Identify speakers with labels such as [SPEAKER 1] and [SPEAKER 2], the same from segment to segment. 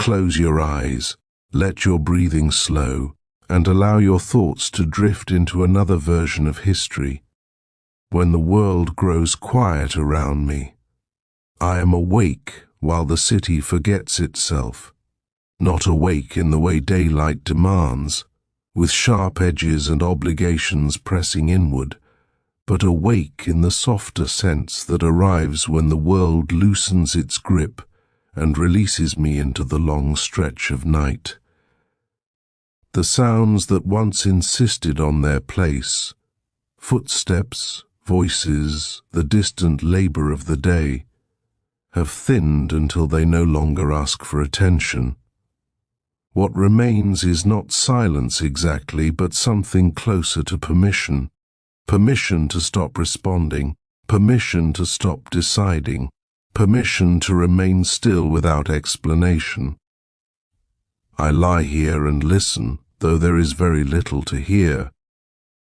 [SPEAKER 1] Close your eyes, let your breathing slow, and allow your thoughts to drift into another version of history. When the world grows quiet around me, I am awake while the city forgets itself. Not awake in the way daylight demands, with sharp edges and obligations pressing inward, but awake in the softer sense that arrives when the world loosens its grip and releases me into the long stretch of night. The sounds that once insisted on their place, footsteps, voices, the distant labor of the day, have thinned until they no longer ask for attention. What remains is not silence exactly, but something closer to permission. Permission to stop responding, permission to stop deciding, permission to remain still without explanation. I lie here and listen, though there is very little to hear.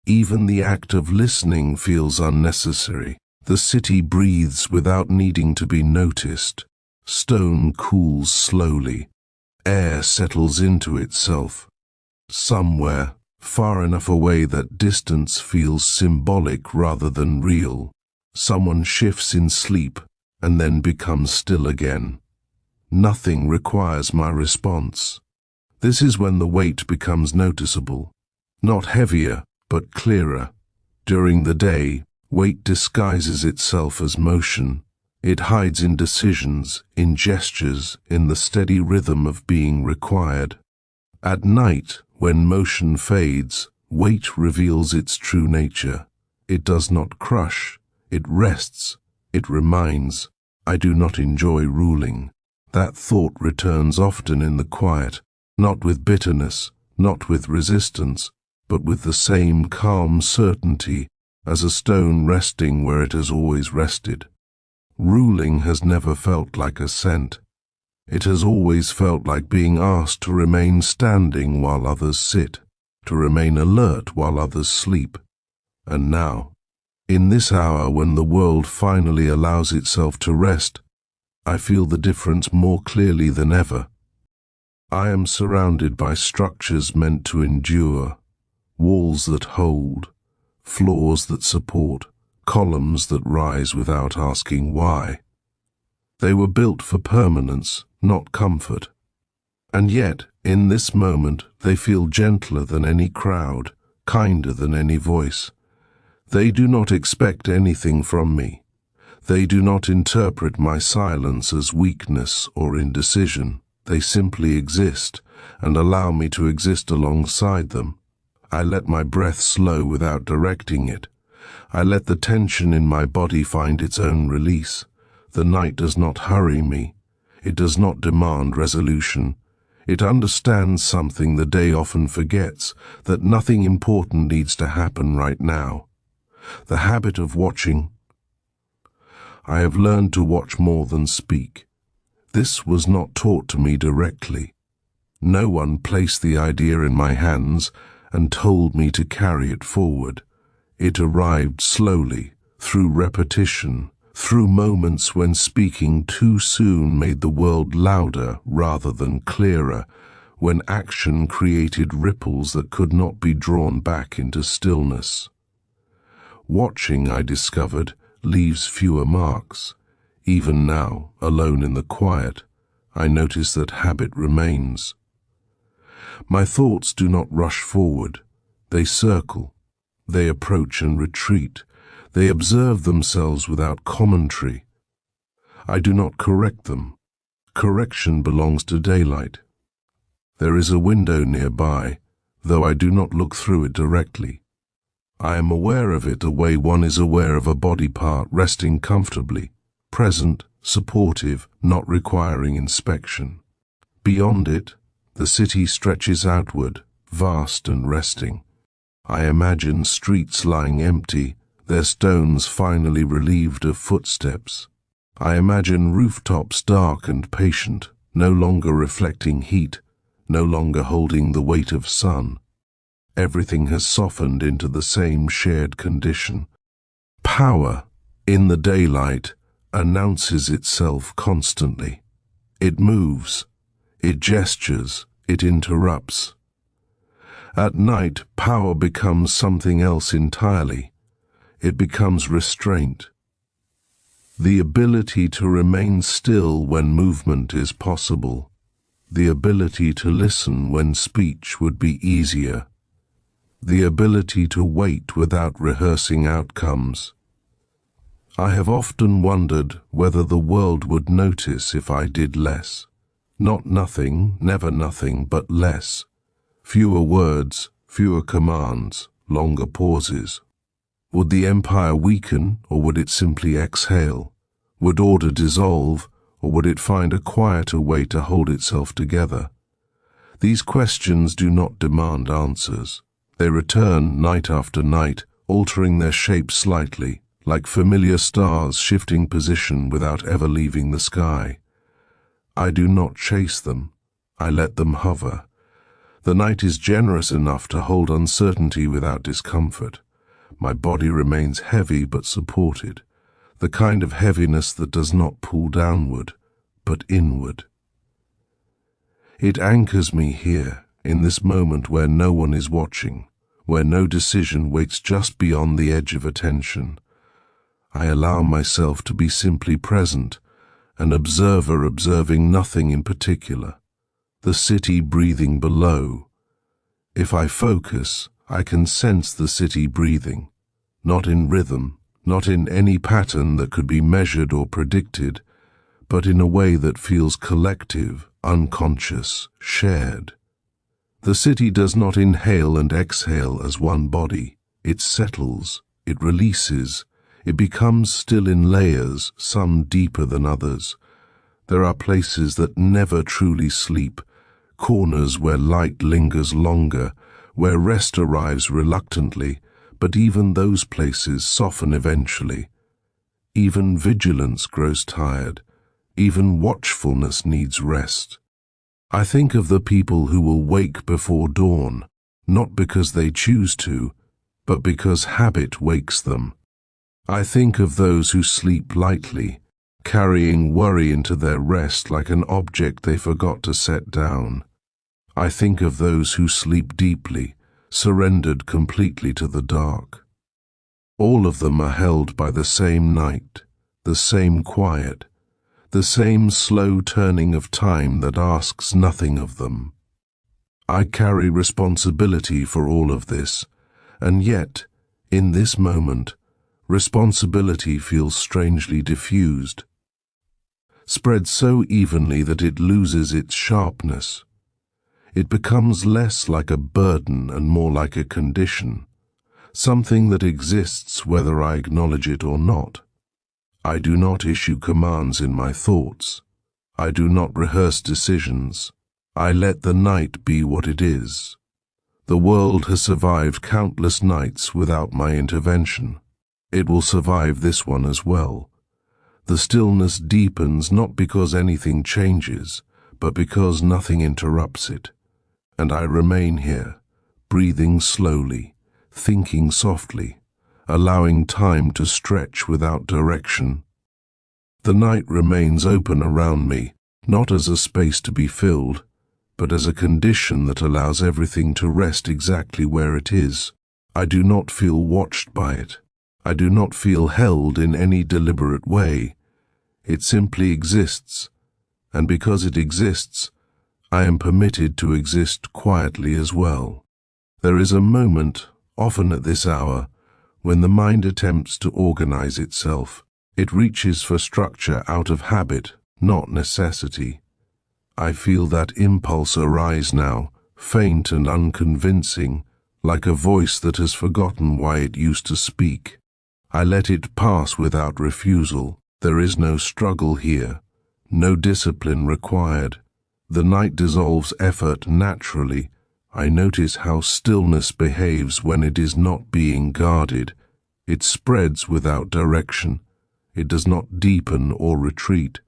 [SPEAKER 1] Even the act of listening feels unnecessary. The city breathes without needing to be noticed. Stone cools slowly. Air settles into itself. Somewhere, far enough away that distance feels symbolic rather than real, someone shifts in sleep and then becomes still again. Nothing requires my response. This is when the weight becomes noticeable, not heavier, but clearer. During the day, weight disguises itself as motion. It hides in decisions, in gestures, in the steady rhythm of being required. At night, when motion fades, weight reveals its true nature. It does not crush, it rests, it reminds, I do not enjoy ruling. That thought returns often in the quiet, not with bitterness, not with resistance, but with the same calm certainty as a stone resting where it has always rested. Ruling has never felt like assent. It has always felt like being asked to remain standing while others sit, to remain alert while others sleep. And now, in this hour when the world finally allows itself to rest, I feel the difference more clearly than ever. I am surrounded by structures meant to endure, walls that hold, floors that support, columns that rise without asking why. They were built for permanence, not comfort. And yet, in this moment, they feel gentler than any crowd, kinder than any voice. They do not expect anything from me. They do not interpret my silence as weakness or indecision. They simply exist and allow me to exist alongside them. I let my breath slow without directing it. I let the tension in my body find its own release. The night does not hurry me. It does not demand resolution. It understands something the day often forgets, that nothing important needs to happen right now. The habit of watching. I have learned to watch more than speak. This was not taught to me directly. No one placed the idea in my hands and told me to carry it forward. It arrived slowly, through repetition, through moments when speaking too soon made the world louder rather than clearer, when action created ripples that could not be drawn back into stillness. Watching, I discovered, leaves fewer marks. Even now, alone in the quiet, I notice that habit remains. My thoughts do not rush forward. They circle. They approach and retreat. They observe themselves without commentary. I do not correct them. Correction belongs to daylight. There is a window nearby, though I do not look through it directly. I am aware of it the way one is aware of a body part resting comfortably, present, supportive, not requiring inspection. Beyond it, the city stretches outward, vast and resting. I imagine streets lying empty, their stones finally relieved of footsteps. I imagine rooftops dark and patient, no longer reflecting heat, no longer holding the weight of sun. Everything has softened into the same shared condition. Power, in the daylight, announces itself constantly. It moves. It gestures, it interrupts. At night, power becomes something else entirely. It becomes restraint. The ability to remain still when movement is possible. The ability to listen when speech would be easier. The ability to wait without rehearsing outcomes. I have often wondered whether the world would notice if I did less. Not nothing, never nothing, but less. Fewer words, fewer commands, longer pauses. Would the empire weaken, or would it simply exhale? Would order dissolve, or would it find a quieter way to hold itself together? These questions do not demand answers. They return night after night, altering their shape slightly, like familiar stars shifting position without ever leaving the sky. I do not chase them. I let them hover. The night is generous enough to hold uncertainty without discomfort. My body remains heavy but supported, the kind of heaviness that does not pull downward, but inward. It anchors me here, in this moment where no one is watching, where no decision waits just beyond the edge of attention. I allow myself to be simply present, an observer observing nothing in particular, the city breathing below. If I focus, I can sense the city breathing, not in rhythm, not in any pattern that could be measured or predicted, but in a way that feels collective, unconscious, shared. The city does not inhale and exhale as one body. It settles, it releases, it becomes still in layers, some deeper than others. There are places that never truly sleep, corners where light lingers longer, where rest arrives reluctantly, but even those places soften eventually. Even vigilance grows tired. Even watchfulness needs rest. I think of the people who will wake before dawn, not because they choose to, but because habit wakes them. I think of those who sleep lightly, carrying worry into their rest like an object they forgot to set down. I think of those who sleep deeply, surrendered completely to the dark. All of them are held by the same night, the same quiet, the same slow turning of time that asks nothing of them. I carry responsibility for all of this, and yet, in this moment, responsibility feels strangely diffused, spread so evenly that it loses its sharpness. It becomes less like a burden and more like a condition, something that exists whether I acknowledge it or not. I do not issue commands in my thoughts. I do not rehearse decisions. I let the night be what it is. The world has survived countless nights without my intervention. It will survive this one as well. The stillness deepens not because anything changes, but because nothing interrupts it. And I remain here, breathing slowly, thinking softly, allowing time to stretch without direction. The night remains open around me, not as a space to be filled, but as a condition that allows everything to rest exactly where it is. I do not feel watched by it. I do not feel held in any deliberate way. It simply exists, and because it exists, I am permitted to exist quietly as well. There is a moment, often at this hour, when the mind attempts to organize itself. It reaches for structure out of habit, not necessity. I feel that impulse arise now, faint and unconvincing, like a voice that has forgotten why it used to speak. I let it pass without refusal. There is no struggle here, no discipline required. The night dissolves effort naturally. I notice how stillness behaves when it is not being guarded. It spreads without direction. It does not deepen or retreat.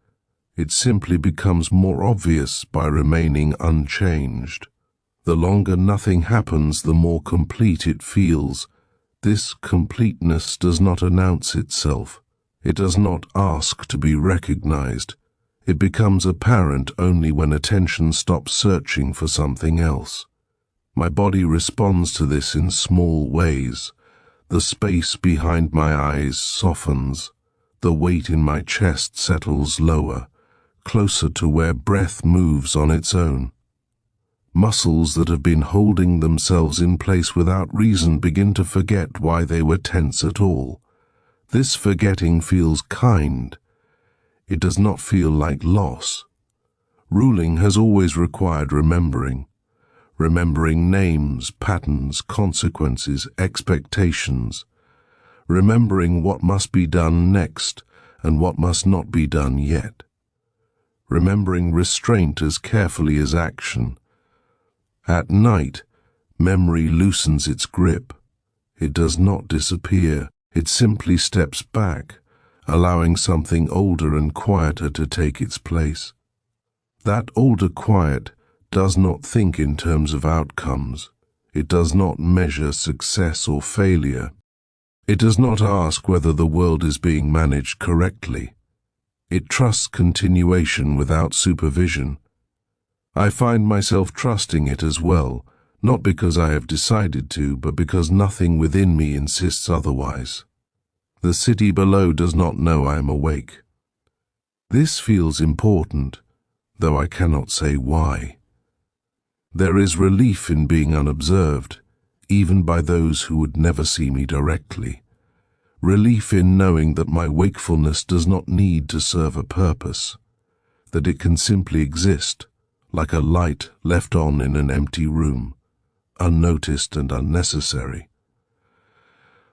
[SPEAKER 1] It simply becomes more obvious by remaining unchanged. The longer nothing happens, the more complete it feels. This completeness does not announce itself. It does not ask to be recognized. It becomes apparent only when attention stops searching for something else. My body responds to this in small ways. The space behind my eyes softens. The weight in my chest settles lower, closer to where breath moves on its own. Muscles that have been holding themselves in place without reason begin to forget why they were tense at all. This forgetting feels kind. It does not feel like loss. Ruling has always required remembering. Remembering names, patterns, consequences, expectations. Remembering what must be done next and what must not be done yet. Remembering restraint as carefully as action. At night, memory loosens its grip. It does not disappear. It simply steps back, allowing something older and quieter to take its place. That older quiet does not think in terms of outcomes. It does not measure success or failure. It does not ask whether the world is being managed correctly. It trusts continuation without supervision. I find myself trusting it as well, not because I have decided to, but because nothing within me insists otherwise. The city below does not know I am awake. This feels important, though I cannot say why. There is relief in being unobserved, even by those who would never see me directly. Relief in knowing that my wakefulness does not need to serve a purpose, that it can simply exist, like a light left on in an empty room, unnoticed and unnecessary.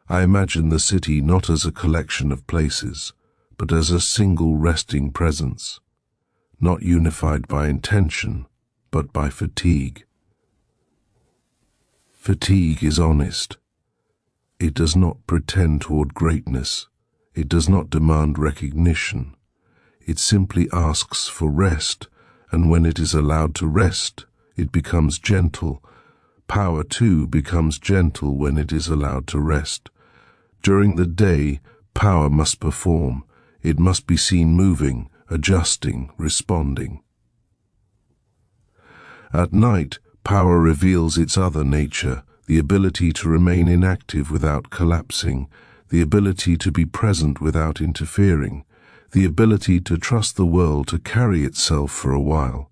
[SPEAKER 1] I imagine the city not as a collection of places, but as a single resting presence, not unified by intention, but by fatigue. Fatigue is honest. It does not pretend toward greatness. It does not demand recognition. It simply asks for rest, and when it is allowed to rest, it becomes gentle. Power, too, becomes gentle when it is allowed to rest. During the day, power must perform. It must be seen moving, adjusting, responding. At night, power reveals its other nature, the ability to remain inactive without collapsing, the ability to be present without interfering, the ability to trust the world to carry itself for a while.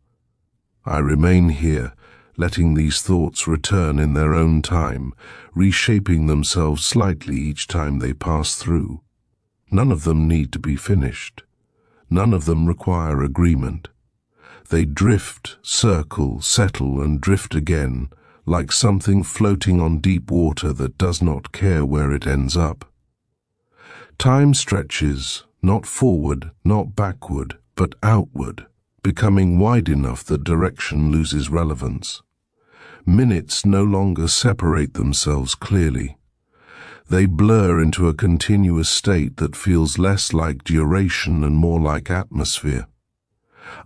[SPEAKER 1] I remain here, letting these thoughts return in their own time, reshaping themselves slightly each time they pass through. None of them need to be finished. None of them require agreement. They drift, circle, settle, and drift again, like something floating on deep water that does not care where it ends up. Time stretches, not forward, not backward, but outward, becoming wide enough that direction loses relevance. Minutes no longer separate themselves clearly. They blur into a continuous state that feels less like duration and more like atmosphere.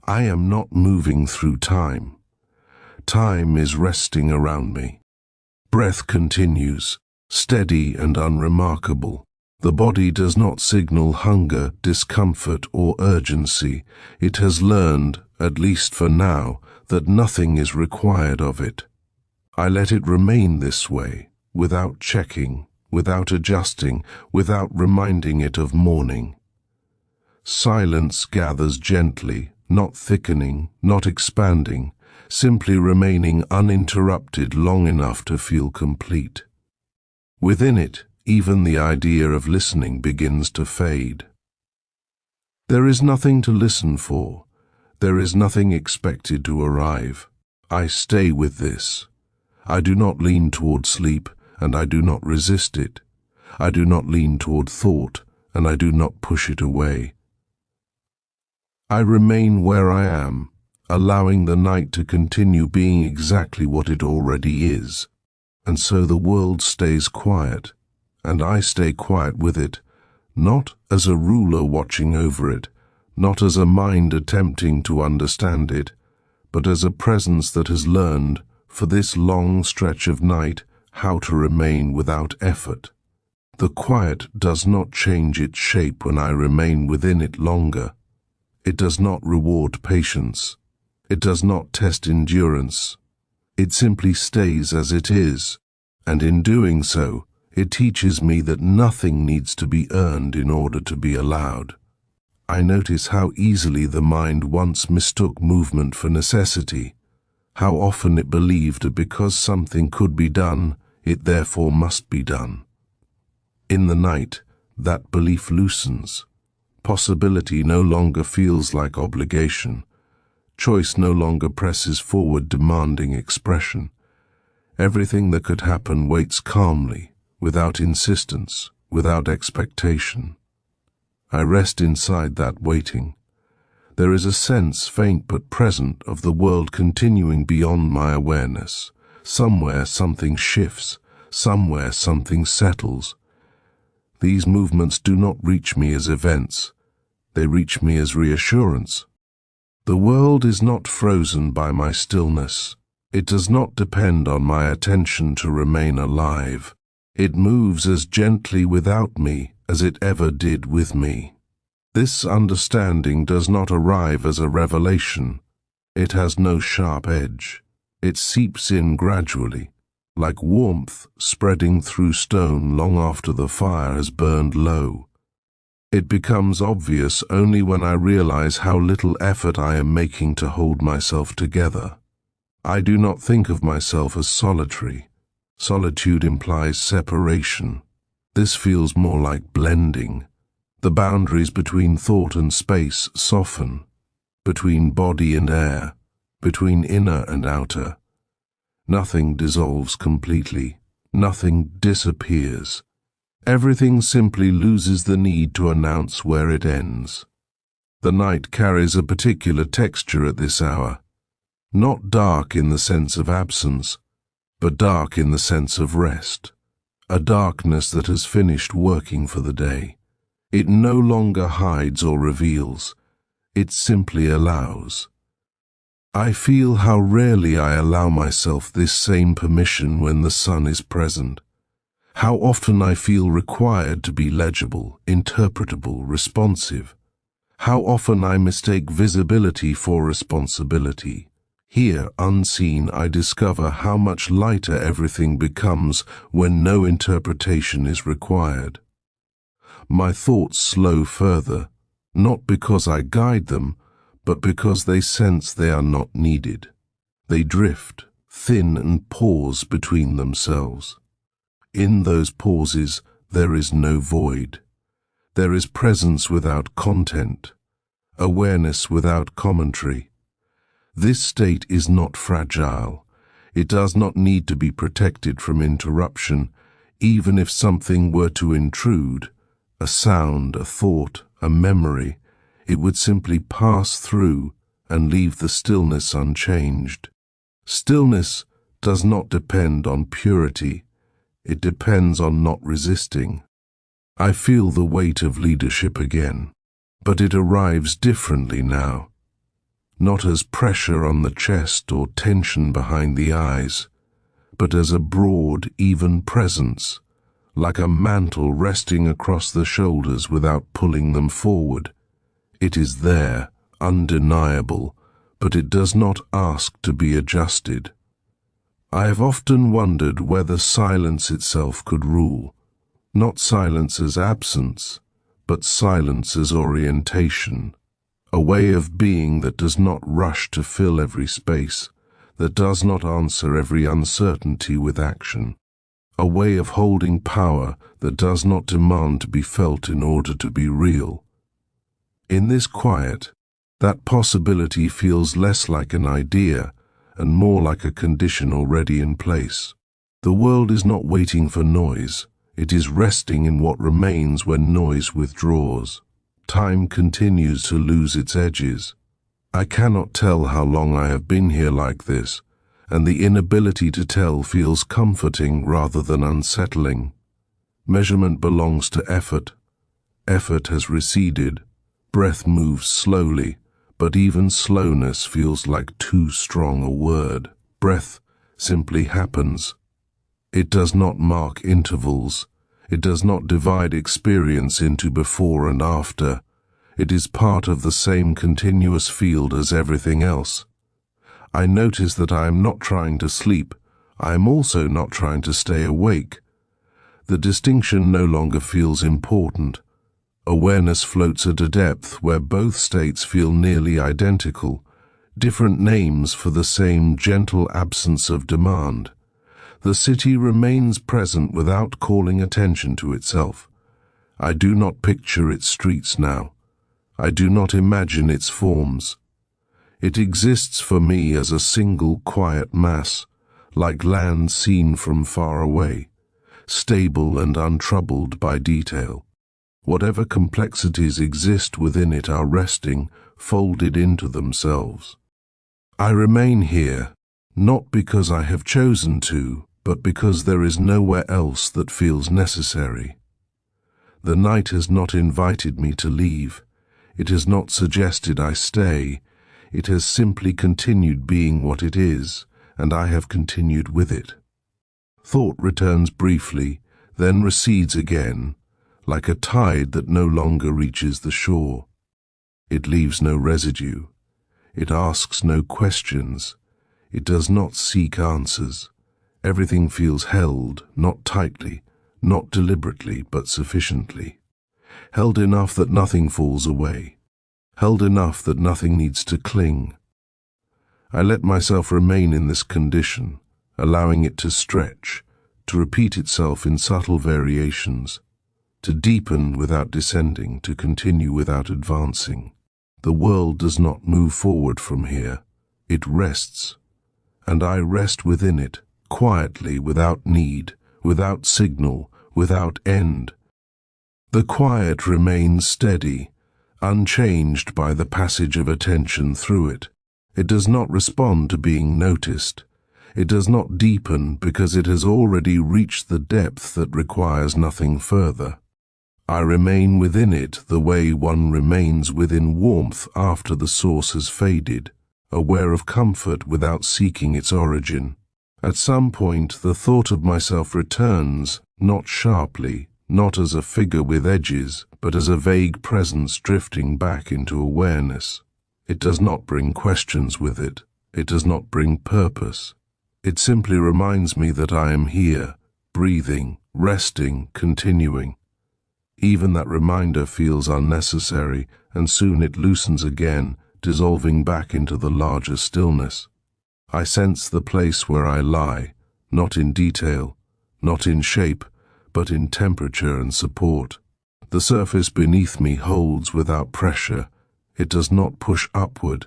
[SPEAKER 1] I am not moving through time. Time is resting around me. Breath continues, steady and unremarkable. The body does not signal hunger, discomfort, or urgency. It has learned, at least for now, that nothing is required of it. I let it remain this way, without checking, without adjusting, without reminding it of morning. Silence gathers gently, not thickening, not expanding, simply remaining uninterrupted long enough to feel complete. Within it, even the idea of listening begins to fade. There is nothing to listen for. There is nothing expected to arrive. I stay with this. I do not lean toward sleep, and I do not resist it. I do not lean toward thought, and I do not push it away. I remain where I am, allowing the night to continue being exactly what it already is. And so the world stays quiet, and I stay quiet with it, not as a ruler watching over it, not as a mind attempting to understand it, but as a presence that has learned, for this long stretch of night, how to remain without effort. The quiet does not change its shape when I remain within it longer. It does not reward patience. It does not test endurance. It simply stays as it is, and in doing so, it teaches me that nothing needs to be earned in order to be allowed. I notice how easily the mind once mistook movement for necessity, how often it believed that because something could be done, it therefore must be done. In the night, that belief loosens. Possibility no longer feels like obligation. Choice no longer presses forward demanding expression. Everything that could happen waits calmly, without insistence, without expectation. I rest inside that waiting. There is a sense, faint but present, of the world continuing beyond my awareness. Somewhere something shifts, somewhere something settles. These movements do not reach me as events. They reach me as reassurance. The world is not frozen by my stillness. It does not depend on my attention to remain alive. It moves as gently without me as it ever did with me. This understanding does not arrive as a revelation. It has no sharp edge. It seeps in gradually, like warmth spreading through stone long after the fire has burned low. It becomes obvious only when I realize how little effort I am making to hold myself together. I do not think of myself as solitary. Solitude implies separation. This feels more like blending. The boundaries between thought and space soften, between body and air, between inner and outer. Nothing dissolves completely. Nothing disappears. Everything simply loses the need to announce where it ends. The night carries a particular texture at this hour, not dark in the sense of absence, but dark in the sense of rest, a darkness that has finished working for the day. It no longer hides or reveals, it simply allows. I feel how rarely I allow myself this same permission when the sun is present. How often I feel required to be legible, interpretable, responsive. How often I mistake visibility for responsibility. Here, unseen, I discover how much lighter everything becomes when no interpretation is required. My thoughts slow further, not because I guide them, but because they sense they are not needed. They drift, thin, and pause between themselves. In those pauses, there is no void. There is presence without content, awareness without commentary. This state is not fragile. It does not need to be protected from interruption, even if something were to intrude, a sound, a thought, a memory. It would simply pass through and leave the stillness unchanged. Stillness does not depend on purity. It depends on not resisting. I feel the weight of leadership again, but it arrives differently now. Not as pressure on the chest or tension behind the eyes, but as a broad, even presence, like a mantle resting across the shoulders without pulling them forward. It is there, undeniable, but it does not ask to be adjusted. I have often wondered whether silence itself could rule, not silence as absence, but silence as orientation, a way of being that does not rush to fill every space, that does not answer every uncertainty with action, a way of holding power that does not demand to be felt in order to be real. In this quiet, that possibility feels less like an idea and more like a condition already in place. The world is not waiting for noise. It is resting in what remains when noise withdraws. Time continues to lose its edges. I cannot tell how long I have been here like this, and the inability to tell feels comforting rather than unsettling. Measurement belongs to effort. Effort has receded. Breath moves slowly, but even slowness feels like too strong a word. Breath simply happens. It does not mark intervals. It does not divide experience into before and after. It is part of the same continuous field as everything else. I notice that I am not trying to sleep. I am also not trying to stay awake. The distinction no longer feels important. Awareness floats at a depth where both states feel nearly identical, different names for the same gentle absence of demand. The city remains present without calling attention to itself. I do not picture its streets now. I do not imagine its forms. It exists for me as a single quiet mass, like land seen from far away, stable and untroubled by detail. Whatever complexities exist within it are resting, folded into themselves. I remain here, not because I have chosen to, but because there is nowhere else that feels necessary. The night has not invited me to leave. It has not suggested I stay. It has simply continued being what it is, and I have continued with it. Thought returns briefly, then recedes again, like a tide that no longer reaches the shore. It leaves no residue. It asks no questions. It does not seek answers. Everything feels held, not tightly, not deliberately, but sufficiently. Held enough that nothing falls away. Held enough that nothing needs to cling. I let myself remain in this condition, allowing it to stretch, to repeat itself in subtle variations, to deepen without descending, to continue without advancing. The world does not move forward from here. It rests, and I rest within it, quietly, without need, without signal, without end. The quiet remains steady, unchanged by the passage of attention through it. It does not respond to being noticed. It does not deepen because it has already reached the depth that requires nothing further. I remain within it the way one remains within warmth after the source has faded, aware of comfort without seeking its origin. At some point, the thought of myself returns, not sharply, not as a figure with edges, but as a vague presence drifting back into awareness. It does not bring questions with it. It does not bring purpose. It simply reminds me that I am here, breathing, resting, continuing. Even that reminder feels unnecessary, and soon it loosens again, dissolving back into the larger stillness. I sense the place where I lie, not in detail, not in shape, but in temperature and support. The surface beneath me holds without pressure. It does not push upward.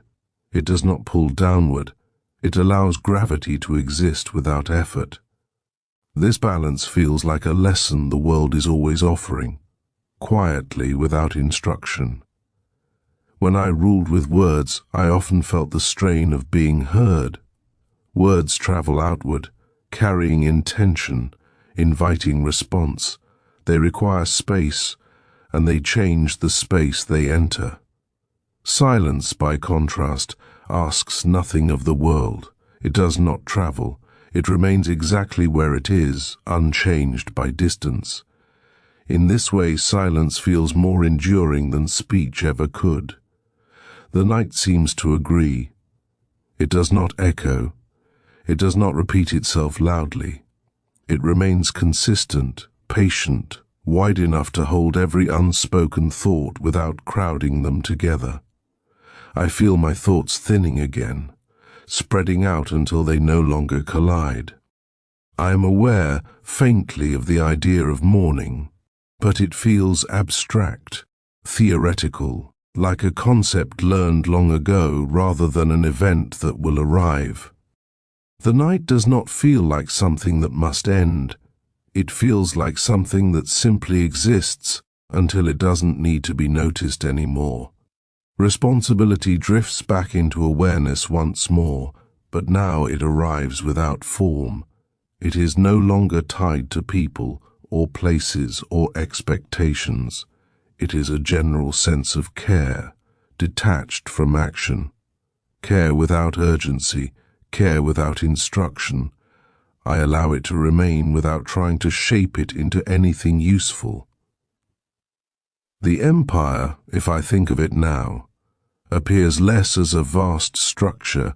[SPEAKER 1] It does not pull downward. It allows gravity to exist without effort. This balance feels like a lesson the world is always offering, quietly, without instruction. When I ruled with words, I often felt the strain of being heard. Words travel outward, carrying intention, inviting response. They require space, and they change the space they enter. Silence, by contrast, asks nothing of the world. It does not travel. It remains exactly where it is, unchanged by distance. In this way, silence feels more enduring than speech ever could. The night seems to agree. It does not echo. It does not repeat itself loudly. It remains consistent, patient, wide enough to hold every unspoken thought without crowding them together. I feel my thoughts thinning again, spreading out until they no longer collide. I am aware, faintly, of the idea of morning, but it feels abstract, theoretical, like a concept learned long ago rather than an event that will arrive. The night does not feel like something that must end. It feels like something that simply exists until it doesn't need to be noticed anymore. Responsibility drifts back into awareness once more, but now it arrives without form. It is no longer tied to people or places or expectations. It is a general sense of care, detached from action. Care without urgency, care without instruction. I allow it to remain without trying to shape it into anything useful. The empire, if I think of it now, appears less as a vast structure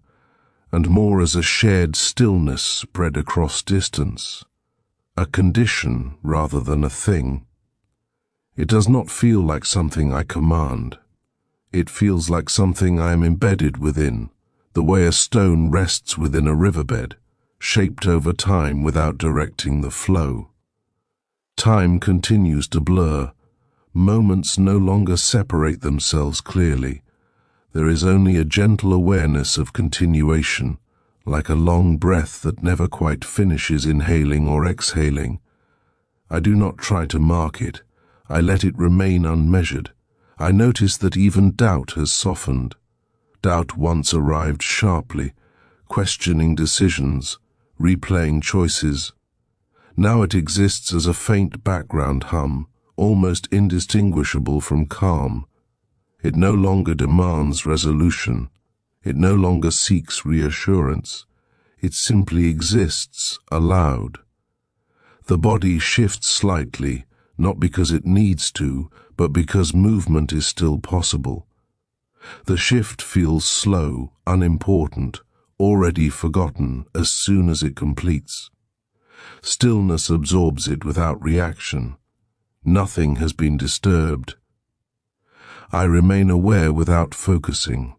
[SPEAKER 1] and more as a shared stillness spread across distance, a condition rather than a thing. It does not feel like something I command. It feels like something I am embedded within, the way a stone rests within a riverbed, shaped over time without directing the flow. Time continues to blur. Moments no longer separate themselves clearly. There is only a gentle awareness of continuation, like a long breath that never quite finishes inhaling or exhaling. I do not try to mark it. I let it remain unmeasured. I notice that even doubt has softened. Doubt once arrived sharply, questioning decisions, replaying choices. Now it exists as a faint background hum, almost indistinguishable from calm. It no longer demands resolution. It no longer seeks reassurance. It simply exists, aloud. The body shifts slightly, not because it needs to, but because movement is still possible. The shift feels slow, unimportant, already forgotten as soon as it completes. Stillness absorbs it without reaction. Nothing has been disturbed. I remain aware without focusing.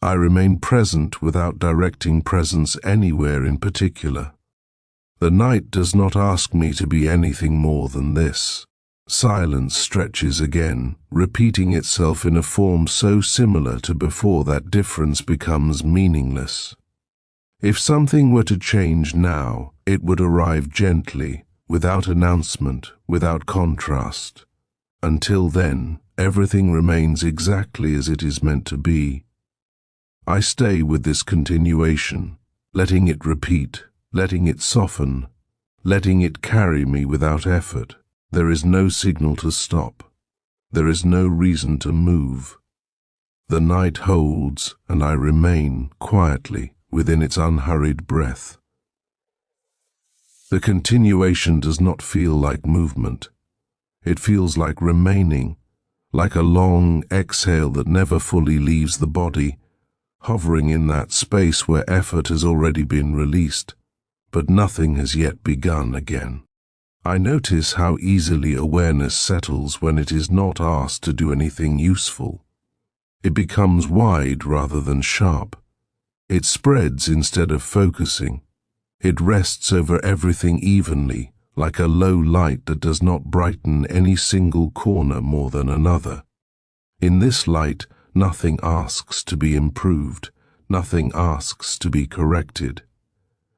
[SPEAKER 1] I remain present without directing presence anywhere in particular. The night does not ask me to be anything more than this. Silence stretches again, repeating itself in a form so similar to before that difference becomes meaningless. If something were to change now, it would arrive gently, without announcement, without contrast. Until then, everything remains exactly as it is meant to be. I stay with this continuation, letting it repeat, letting it soften, letting it carry me without effort. There is no signal to stop. There is no reason to move. The night holds, and I remain quietly within its unhurried breath. The continuation does not feel like movement. It feels like remaining, like a long exhale that never fully leaves the body, hovering in that space where effort has already been released, but nothing has yet begun again. I notice how easily awareness settles when it is not asked to do anything useful. It becomes wide rather than sharp. It spreads instead of focusing. It rests over everything evenly, like a low light that does not brighten any single corner more than another. In this light, nothing asks to be improved, nothing asks to be corrected.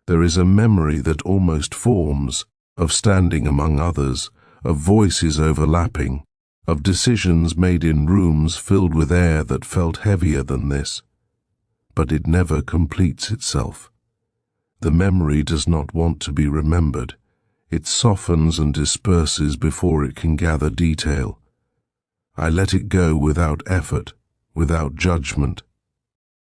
[SPEAKER 1] There is a memory that almost forms, of standing among others, of voices overlapping, of decisions made in rooms filled with air that felt heavier than this. But it never completes itself. The memory does not want to be remembered. It softens and disperses before it can gather detail. I let it go without effort, without judgment.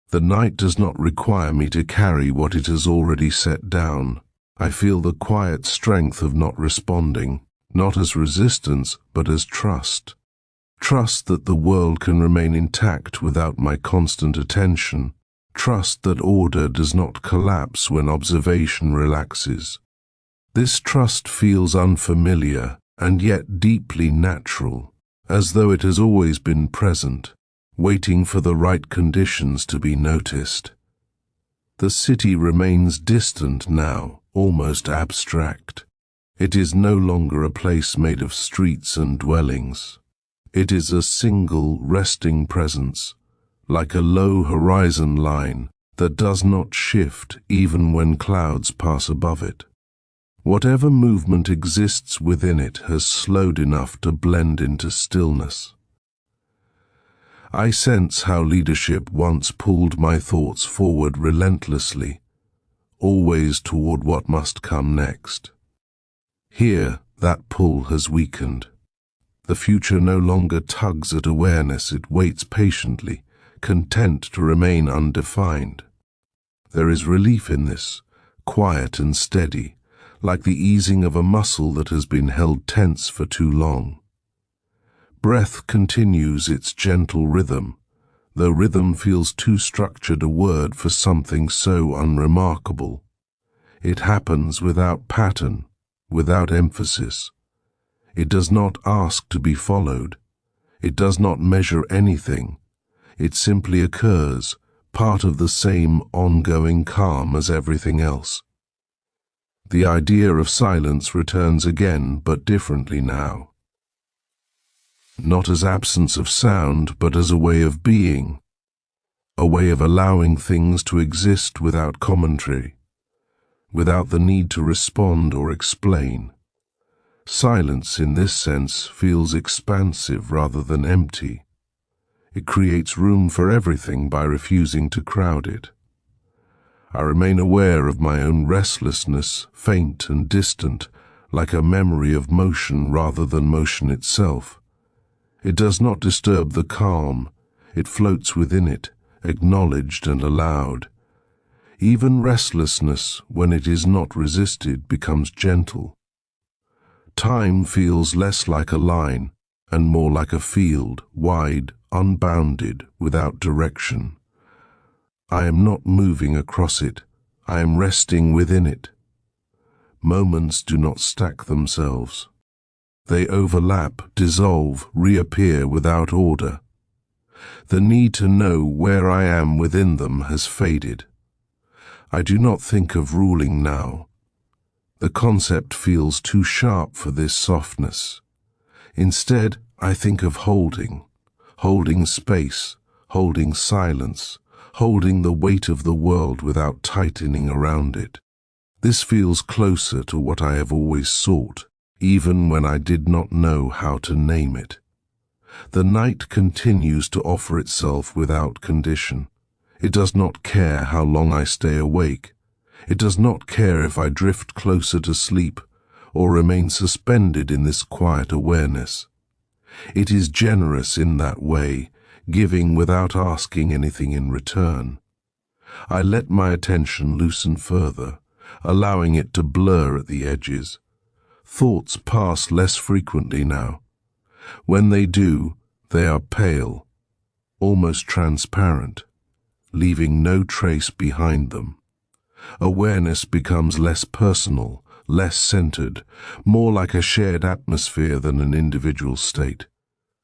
[SPEAKER 1] The night does not require me to carry what it has already set down. I feel the quiet strength of not responding, not as resistance, but as trust. Trust that the world can remain intact without my constant attention. Trust that order does not collapse when observation relaxes. This trust feels unfamiliar and yet deeply natural, as though it has always been present, waiting for the right conditions to be noticed. The city remains distant now, almost abstract. It is no longer a place made of streets and dwellings. It is a single, resting presence, like a low horizon line that does not shift even when clouds pass above it. Whatever movement exists within it has slowed enough to blend into stillness. I sense how leadership once pulled my thoughts forward relentlessly, always toward what must come next. Here, that pull has weakened. The future no longer tugs at awareness, it waits patiently, content to remain undefined. There is relief in this, quiet and steady, like the easing of a muscle that has been held tense for too long. Breath continues its gentle rhythm, though rhythm feels too structured a word for something so unremarkable. It happens without pattern, without emphasis. It does not ask to be followed. It does not measure anything. It simply occurs, part of the same ongoing calm as everything else. The idea of silence returns again, but differently now. Not as absence of sound, but as a way of being, a way of allowing things to exist without commentary, without the need to respond or explain. Silence, in this sense, feels expansive rather than empty. It creates room for everything by refusing to crowd it. I remain aware of my own restlessness, faint and distant, like a memory of motion rather than motion itself. It does not disturb the calm. It floats within it, acknowledged and allowed. Even restlessness, when it is not resisted, becomes gentle. Time feels less like a line and more like a field, wide, unbounded, without direction. I am not moving across it. I am resting within it. Moments do not stack themselves. They overlap, dissolve, reappear without order. The need to know where I am within them has faded. I do not think of ruling now. The concept feels too sharp for this softness. Instead, I think of holding space, holding silence, holding the weight of the world without tightening around it. This feels closer to what I have always sought, even when I did not know how to name it. The night continues to offer itself without condition. It does not care how long I stay awake. It does not care if I drift closer to sleep or remain suspended in this quiet awareness. It is generous in that way, giving without asking anything in return. I let my attention loosen further, allowing it to blur at the edges. Thoughts pass less frequently now. When they do, they are pale, almost transparent, leaving no trace behind them. Awareness becomes less personal, less centered, more like a shared atmosphere than an individual state.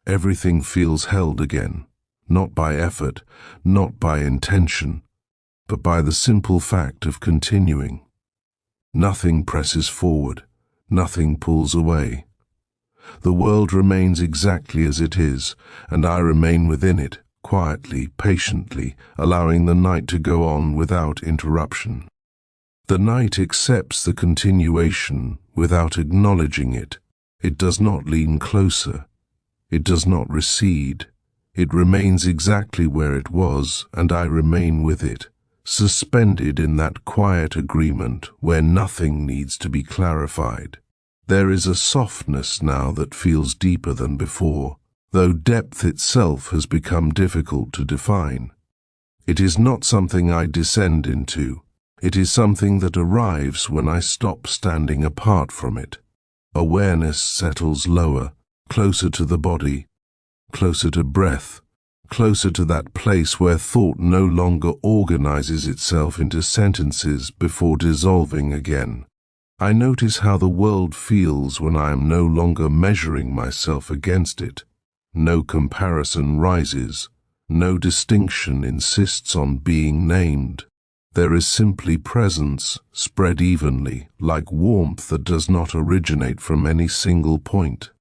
[SPEAKER 1] Everything feels held again, not by effort, not by intention, but by the simple fact of continuing. Nothing presses forward, nothing pulls away. The world remains exactly as it is, and I remain within it, quietly, patiently, allowing the night to go on without interruption. The night accepts the continuation without acknowledging it. It does not lean closer. It does not recede. It remains exactly where it was, and I remain with it, suspended in that quiet agreement where nothing needs to be clarified. There is a softness now that feels deeper than before, though depth itself has become difficult to define. It is not something I descend into. It is something that arrives when I stop standing apart from it. Awareness settles lower, closer to the body, closer to breath, closer to that place where thought no longer organizes itself into sentences before dissolving again. I notice how the world feels when I am no longer measuring myself against it. No comparison rises. No distinction insists on being named. There is simply presence, spread evenly, like warmth that does not originate from any single point.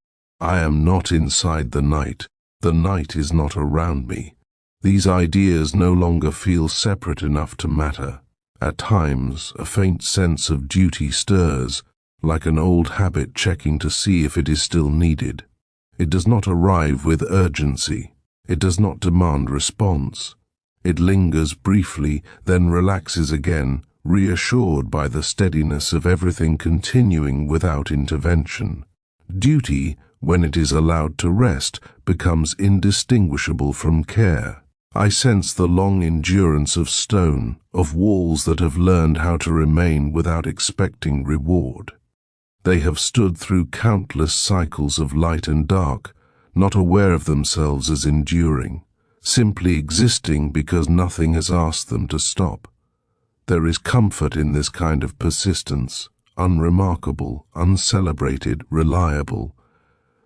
[SPEAKER 1] I am not inside the night. The night is not around me. These ideas no longer feel separate enough to matter. At times, a faint sense of duty stirs, like an old habit checking to see if it is still needed. It does not arrive with urgency. It does not demand response. It lingers briefly, then relaxes again, reassured by the steadiness of everything continuing without intervention. Duty, when it is allowed to rest, becomes indistinguishable from care. I sense the long endurance of stone, of walls that have learned how to remain without expecting reward. They have stood through countless cycles of light and dark, not aware of themselves as enduring, simply existing because nothing has asked them to stop. There is comfort in this kind of persistence, unremarkable, uncelebrated, reliable.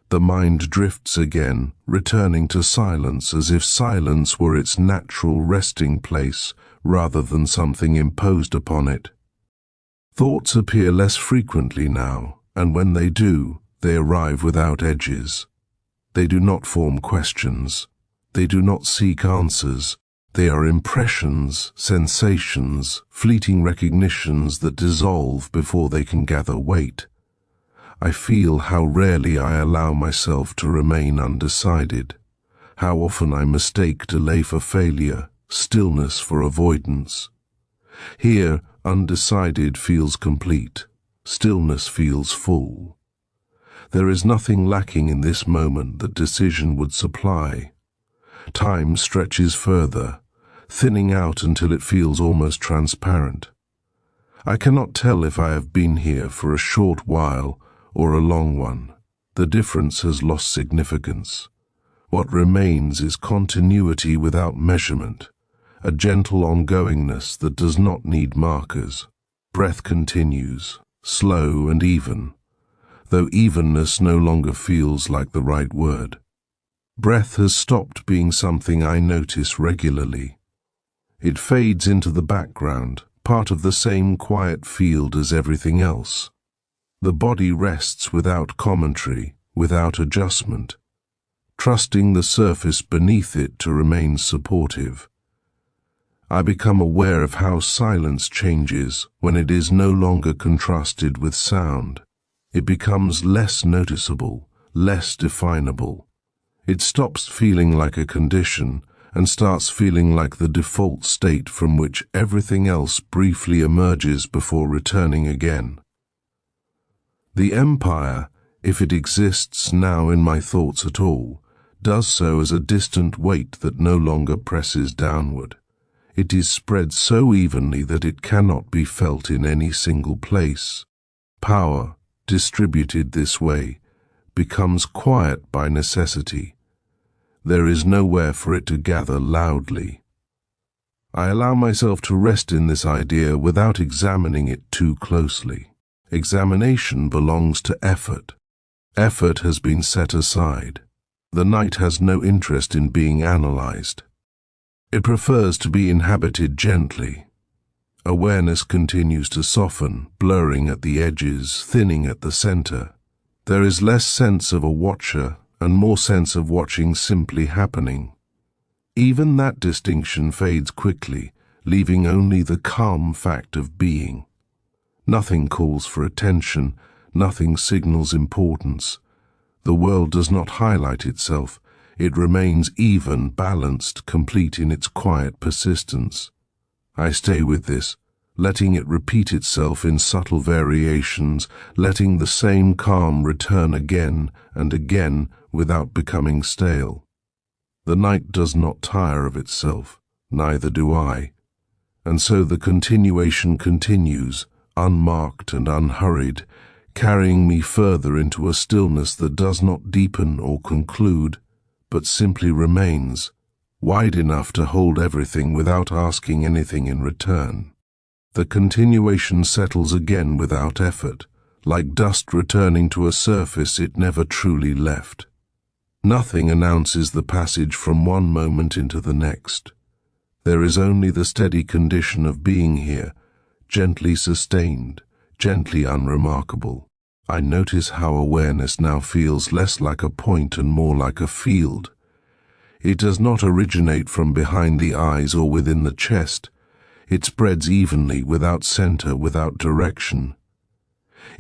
[SPEAKER 1] The mind drifts again, returning to silence as if silence were its natural resting place rather than something imposed upon it. Thoughts appear less frequently now, and when they do, they arrive without edges. They do not form questions. They do not seek answers. They are impressions, sensations, fleeting recognitions that dissolve before they can gather weight. I feel how rarely I allow myself to remain undecided, how often I mistake delay for failure, stillness for avoidance. Here, undecided feels complete, stillness feels full. There is nothing lacking in this moment that decision would supply. Time stretches further, thinning out until it feels almost transparent. I cannot tell if I have been here for a short while or a long one. The difference has lost significance. What remains is continuity without measurement, a gentle ongoingness that does not need markers. Breath continues, slow and even, though evenness no longer feels like the right word. Breath has stopped being something I notice regularly. It fades into the background, part of the same quiet field as everything else. The body rests without commentary, without adjustment, trusting the surface beneath it to remain supportive. I become aware of how silence changes when it is no longer contrasted with sound. It becomes less noticeable, less definable. It stops feeling like a condition and starts feeling like the default state from which everything else briefly emerges before returning again. The empire, if it exists now in my thoughts at all, does so as a distant weight that no longer presses downward. It is spread so evenly that it cannot be felt in any single place. Power, distributed this way, becomes quiet by necessity. There is nowhere for it to gather loudly. I allow myself to rest in this idea without examining it too closely. Examination belongs to effort. Effort has been set aside. The night has no interest in being analyzed. It prefers to be inhabited gently. Awareness continues to soften, blurring at the edges, thinning at the center. There is less sense of a watcher and more sense of watching simply happening. Even that distinction fades quickly, leaving only the calm fact of being. Nothing calls for attention, nothing signals importance. The world does not highlight itself. It remains even, balanced, complete in its quiet persistence. I stay with this, letting it repeat itself in subtle variations, letting the same calm return again and again without becoming stale. The night does not tire of itself, neither do I. And so the continuation continues, unmarked and unhurried, carrying me further into a stillness that does not deepen or conclude, but simply remains, wide enough to hold everything without asking anything in return. The continuation settles again without effort, like dust returning to a surface it never truly left. Nothing announces the passage from one moment into the next. There is only the steady condition of being here, gently sustained, gently unremarkable. I notice how awareness now feels less like a point and more like a field. It does not originate from behind the eyes or within the chest. It spreads evenly, without center, without direction.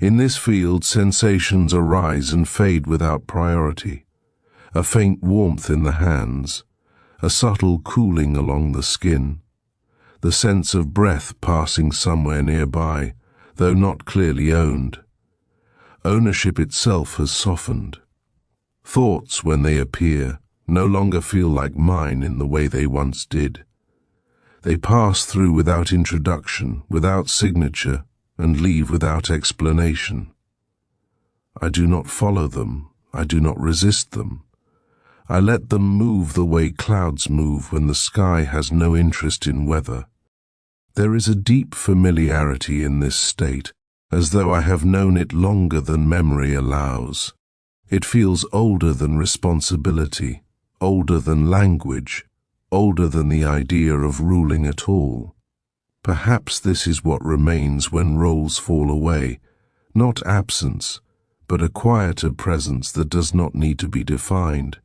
[SPEAKER 1] In this field, sensations arise and fade without priority. A faint warmth in the hands, a subtle cooling along the skin, the sense of breath passing somewhere nearby, though not clearly owned. Ownership itself has softened. Thoughts, when they appear, no longer feel like mine in the way they once did. They pass through without introduction, without signature, and leave without explanation. I do not follow them, I do not resist them. I let them move the way clouds move when the sky has no interest in weather. There is a deep familiarity in this state, as though I have known it longer than memory allows. It feels older than responsibility, older than language, older than the idea of ruling at all. Perhaps this is what remains when roles fall away, not absence, but a quieter presence that does not need to be defined.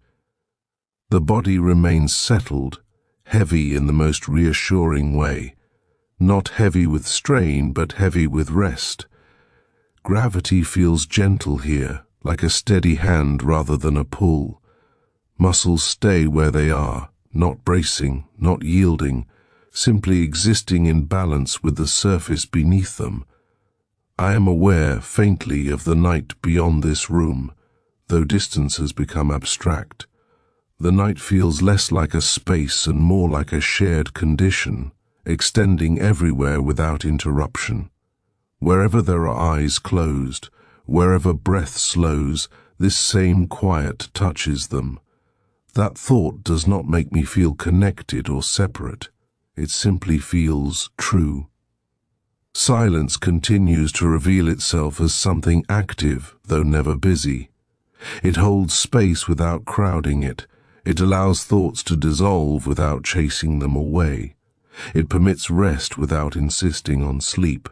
[SPEAKER 1] The body remains settled, heavy in the most reassuring way, not heavy with strain, but heavy with rest. Gravity feels gentle here, like a steady hand rather than a pull. Muscles stay where they are, not bracing, not yielding, simply existing in balance with the surface beneath them. I am aware, faintly, of the night beyond this room, though distance has become abstract. The night feels less like a space and more like a shared condition, extending everywhere without interruption. Wherever there are eyes closed, wherever breath slows, this same quiet touches them. That thought does not make me feel connected or separate. It simply feels true. Silence continues to reveal itself as something active, though never busy. It holds space without crowding it. It allows thoughts to dissolve without chasing them away. It permits rest without insisting on sleep.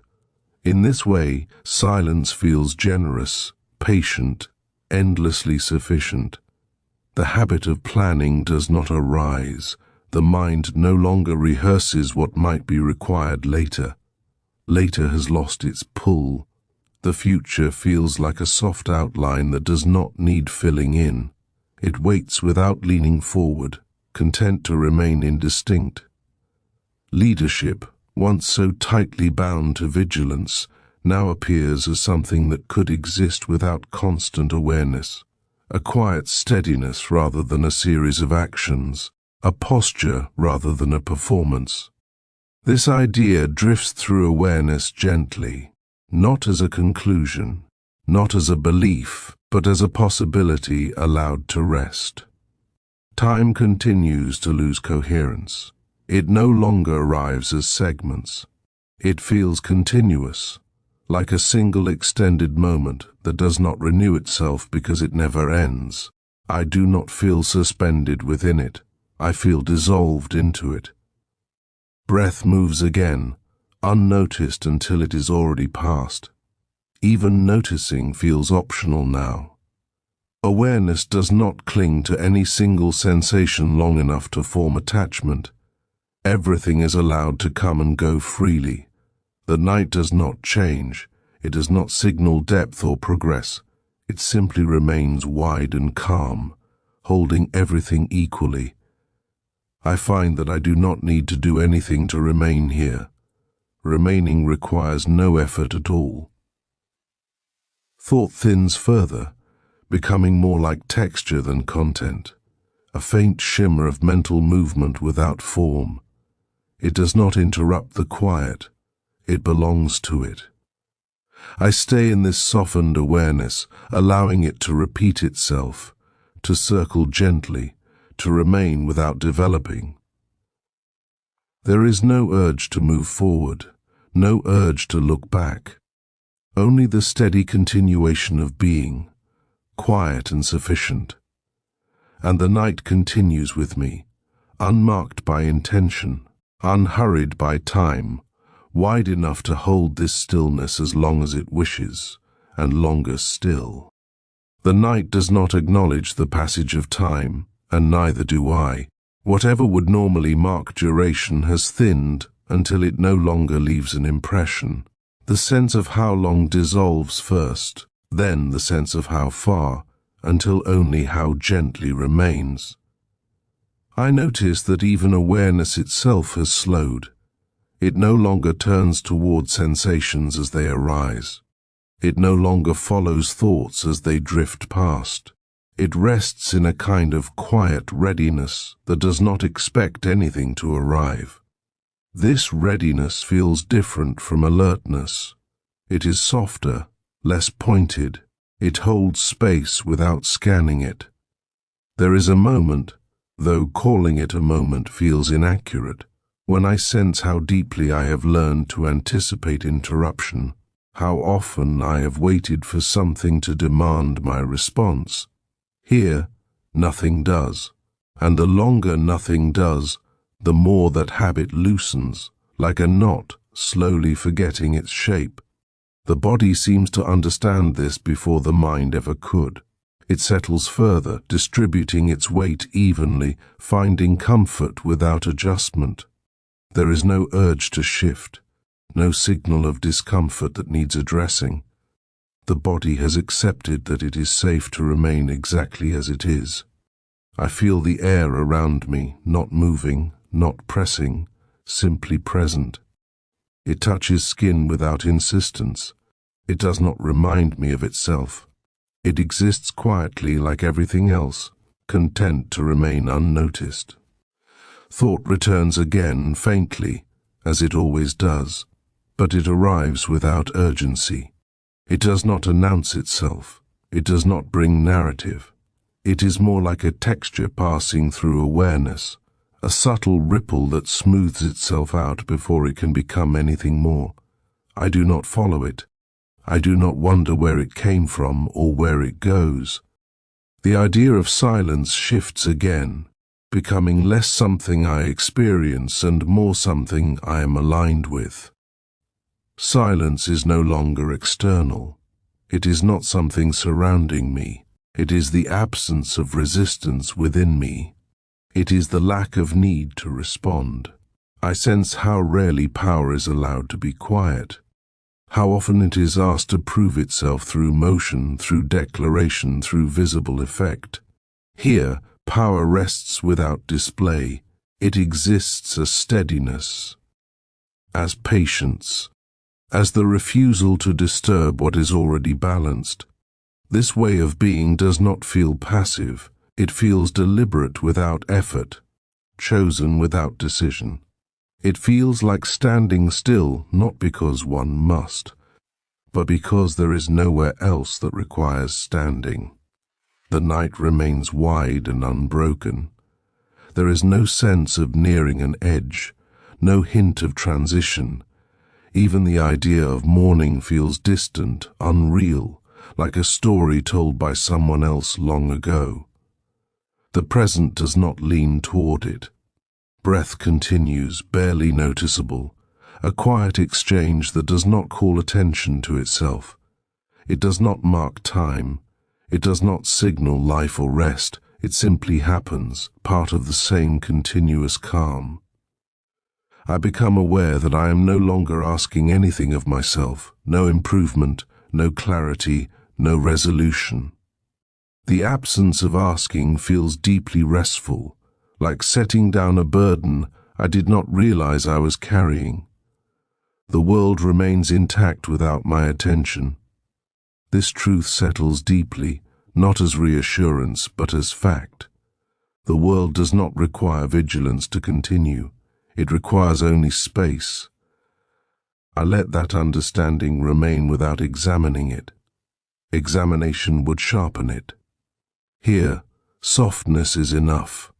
[SPEAKER 1] In this way, silence feels generous, patient, endlessly sufficient. The habit of planning does not arise. The mind no longer rehearses what might be required later. Later has lost its pull. The future feels like a soft outline that does not need filling in. It waits without leaning forward, content to remain indistinct. Leadership, once so tightly bound to vigilance, now appears as something that could exist without constant awareness, a quiet steadiness rather than a series of actions, a posture rather than a performance. This idea drifts through awareness gently, not as a conclusion, not as a belief, but as a possibility allowed to rest. Time continues to lose coherence. It no longer arrives as segments. It feels continuous, like a single extended moment that does not renew itself because it never ends. I do not feel suspended within it. I feel dissolved into it. Breath moves again, unnoticed until it is already past. Even noticing feels optional now. Awareness does not cling to any single sensation long enough to form attachment. Everything is allowed to come and go freely. The night does not change. It does not signal depth or progress. It simply remains wide and calm, holding everything equally. I find that I do not need to do anything to remain here. Remaining requires no effort at all. Thought thins further, becoming more like texture than content, a faint shimmer of mental movement without form. It does not interrupt the quiet. It belongs to it. I stay in this softened awareness, allowing it to repeat itself, to circle gently, to remain without developing. There is no urge to move forward, no urge to look back. Only the steady continuation of being, quiet and sufficient. And the night continues with me, unmarked by intention, unhurried by time, wide enough to hold this stillness as long as it wishes, and longer still. The night does not acknowledge the passage of time, and neither do I. Whatever would normally mark duration has thinned until it no longer leaves an impression. The sense of how long dissolves first, then the sense of how far, until only how gently remains. I notice that even awareness itself has slowed. It no longer turns toward sensations as they arise. It no longer follows thoughts as they drift past. It rests in a kind of quiet readiness that does not expect anything to arrive. This readiness feels different from alertness. It is softer, less pointed. It holds space without scanning it. There is a moment, though calling it a moment feels inaccurate, when I sense how deeply I have learned to anticipate interruption, how often I have waited for something to demand my response. Here, nothing does, and the longer nothing does, the more that habit loosens, like a knot slowly forgetting its shape. The body seems to understand this before the mind ever could. It settles further, distributing its weight evenly, finding comfort without adjustment. There is no urge to shift, no signal of discomfort that needs addressing. The body has accepted that it is safe to remain exactly as it is. I feel the air around me, not moving, not pressing, simply present. It touches skin without insistence. It does not remind me of itself. It exists quietly like everything else, content to remain unnoticed. Thought returns again faintly, as it always does, but it arrives without urgency. It does not announce itself. It does not bring narrative. It is more like a texture passing through awareness, a subtle ripple that smooths itself out before it can become anything more. I do not follow it. I do not wonder where it came from or where it goes. The idea of silence shifts again, becoming less something I experience and more something I am aligned with. Silence is no longer external. It is not something surrounding me. It is the absence of resistance within me. It is the lack of need to respond. I sense how rarely power is allowed to be quiet. How often it is asked to prove itself through motion, through declaration, through visible effect. Here, power rests without display. It exists as steadiness, as patience, as the refusal to disturb what is already balanced. This way of being does not feel passive. It feels deliberate without effort, chosen without decision. It feels like standing still, not because one must, but because there is nowhere else that requires standing. The night remains wide and unbroken. There is no sense of nearing an edge, no hint of transition. Even the idea of morning feels distant, unreal, like a story told by someone else long ago. The present does not lean toward it. Breath continues, barely noticeable, a quiet exchange that does not call attention to itself. It does not mark time. It does not signal life or rest. It simply happens, part of the same continuous calm. I become aware that I am no longer asking anything of myself, no improvement, no clarity, no resolution. The absence of asking feels deeply restful, like setting down a burden I did not realize I was carrying. The world remains intact without my attention. This truth settles deeply, not as reassurance, but as fact. The world does not require vigilance to continue. It requires only space. I let that understanding remain without examining it. Examination would sharpen it. Here, softness is enough.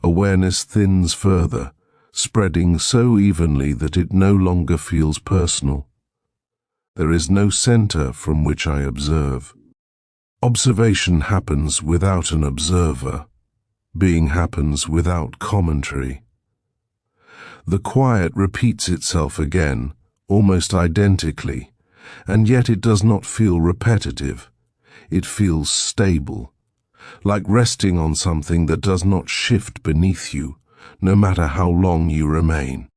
[SPEAKER 1] Awareness thins further, spreading so evenly that it no longer feels personal. There is no center from which I observe. Observation happens without an observer. Being happens without commentary. The quiet repeats itself again, almost identically, and yet it does not feel repetitive. It feels stable, like resting on something that does not shift beneath you, no matter how long you remain.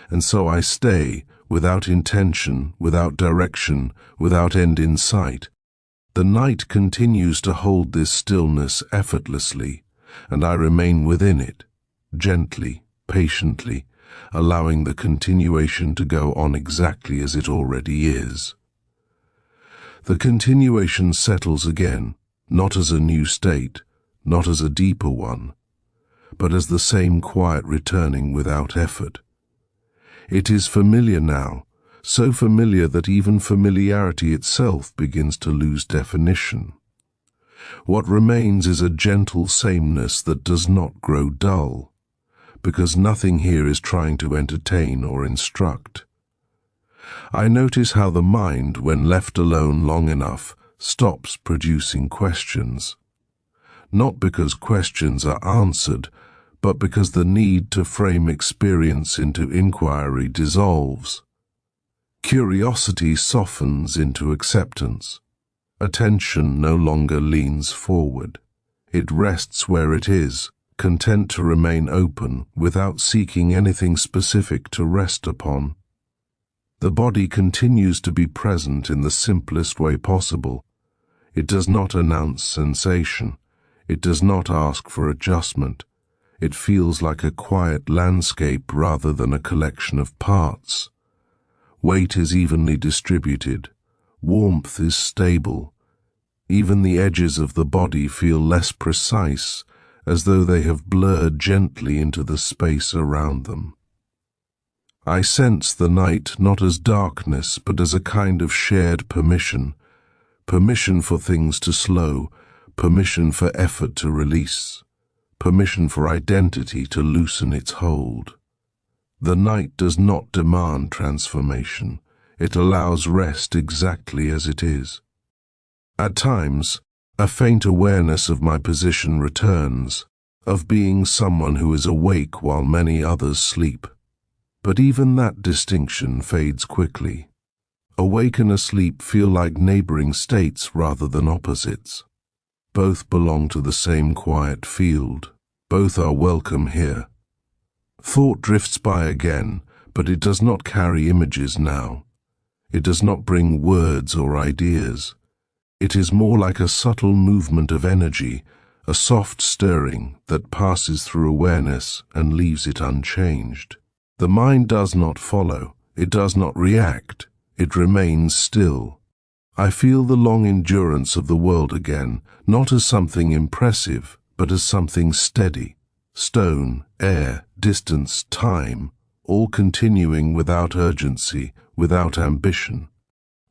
[SPEAKER 1] And so I stay, without intention, without direction, without end in sight. The night continues to hold this stillness effortlessly, and I remain within it, gently, patiently, allowing the continuation to go on exactly as it already is. The continuation settles again, not as a new state, not as a deeper one, but as the same quiet returning without effort. It is familiar now, so familiar that even familiarity itself begins to lose definition. What remains is a gentle sameness that does not grow dull, because nothing here is trying to entertain or instruct. I notice how the mind, when left alone long enough, stops producing questions. Not because questions are answered, but because the need to frame experience into inquiry dissolves. Curiosity softens into acceptance. Attention no longer leans forward. It rests where it is, content to remain open without seeking anything specific to rest upon. The body continues to be present in the simplest way possible. It does not announce sensation. It does not ask for adjustment. It feels like a quiet landscape rather than a collection of parts. Weight is evenly distributed. Warmth is stable. Even the edges of the body feel less precise, as though they have blurred gently into the space around them. I sense the night not as darkness, but as a kind of shared permission. Permission for things to slow, permission for effort to release, permission for identity to loosen its hold. The night does not demand transformation. It allows rest exactly as it is. At times, a faint awareness of my position returns, of being someone who is awake while many others sleep. But even that distinction fades quickly. Awake and asleep feel like neighboring states rather than opposites. Both belong to the same quiet field. Both are welcome here. Thought drifts by again, but it does not carry images now. It does not bring words or ideas. It is more like a subtle movement of energy, a soft stirring that passes through awareness and leaves it unchanged. The mind does not follow. It does not react. It remains still. I feel the long endurance of the world again, not as something impressive, but as something steady. Stone, air, distance, time, all continuing without urgency, without ambition.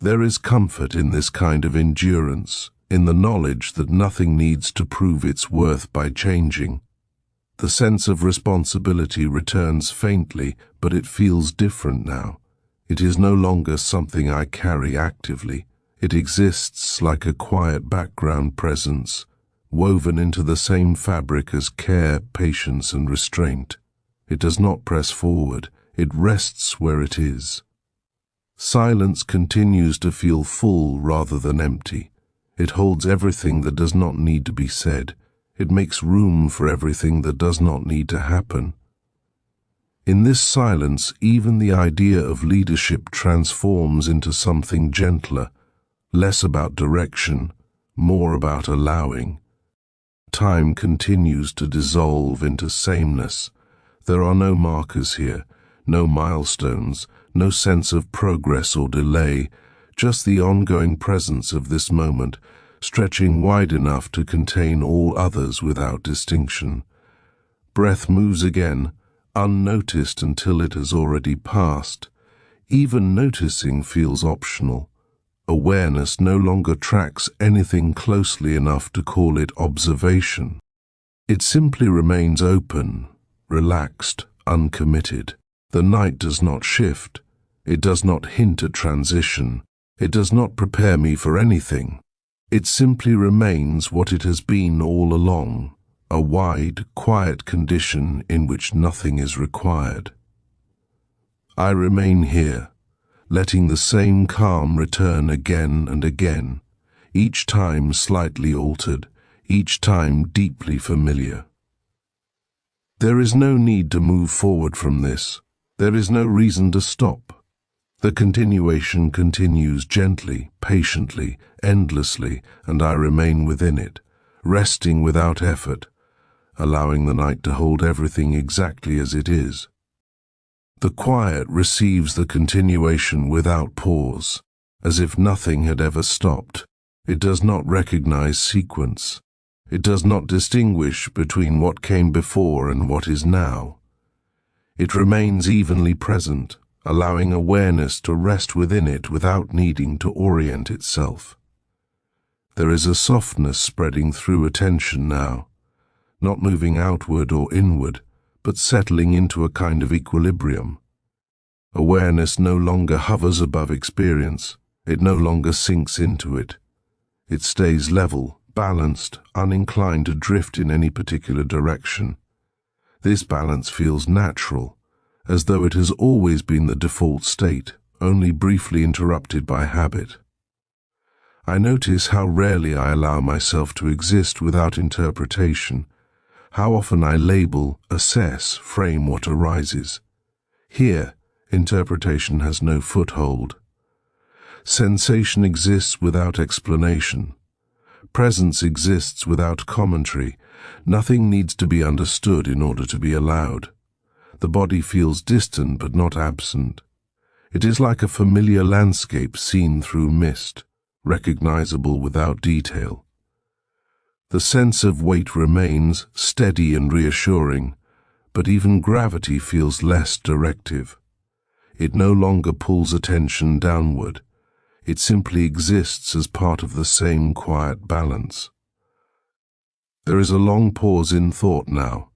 [SPEAKER 1] There is comfort in this kind of endurance, in the knowledge that nothing needs to prove its worth by changing. The sense of responsibility returns faintly, but it feels different now. It is no longer something I carry actively. It exists like a quiet background presence, woven into the same fabric as care, patience, and restraint. It does not press forward. It rests where it is. Silence continues to feel full rather than empty. It holds everything that does not need to be said. It makes room for everything that does not need to happen. In this silence, even the idea of leadership transforms into something gentler, less about direction, more about allowing. Time continues to dissolve into sameness. There are no markers here, no milestones, no sense of progress or delay, just the ongoing presence of this moment, stretching wide enough to contain all others without distinction. Breath moves again, unnoticed until it has already passed. Even noticing feels optional. Awareness no longer tracks anything closely enough to call it observation. It simply remains open, relaxed, uncommitted. The night does not shift. It does not hint at transition. It does not prepare me for anything. It simply remains what it has been all along, a wide, quiet condition in which nothing is required. I remain here, letting the same calm return again and again, each time slightly altered, each time deeply familiar. There is no need to move forward from this. There is no reason to stop. The continuation continues gently, patiently, endlessly, and I remain within it, resting without effort, allowing the night to hold everything exactly as it is. The quiet receives the continuation without pause, as if nothing had ever stopped. It does not recognize sequence. It does not distinguish between what came before and what is now. It remains evenly present, allowing awareness to rest within it without needing to orient itself. There is a softness spreading through attention now, not moving outward or inward, but settling into a kind of equilibrium. Awareness no longer hovers above experience. It no longer sinks into it. It stays level, balanced, uninclined to drift in any particular direction. This balance feels natural, as though it has always been the default state, only briefly interrupted by habit. I notice how rarely I allow myself to exist without interpretation, how often I label, assess, frame what arises. Here, interpretation has no foothold. Sensation exists without explanation. Presence exists without commentary. Nothing needs to be understood in order to be allowed. The body feels distant but not absent. It is like a familiar landscape seen through mist, recognizable without detail. The sense of weight remains steady and reassuring, but even gravity feels less directive. It no longer pulls attention downward. It simply exists as part of the same quiet balance. There is a long pause in thought now,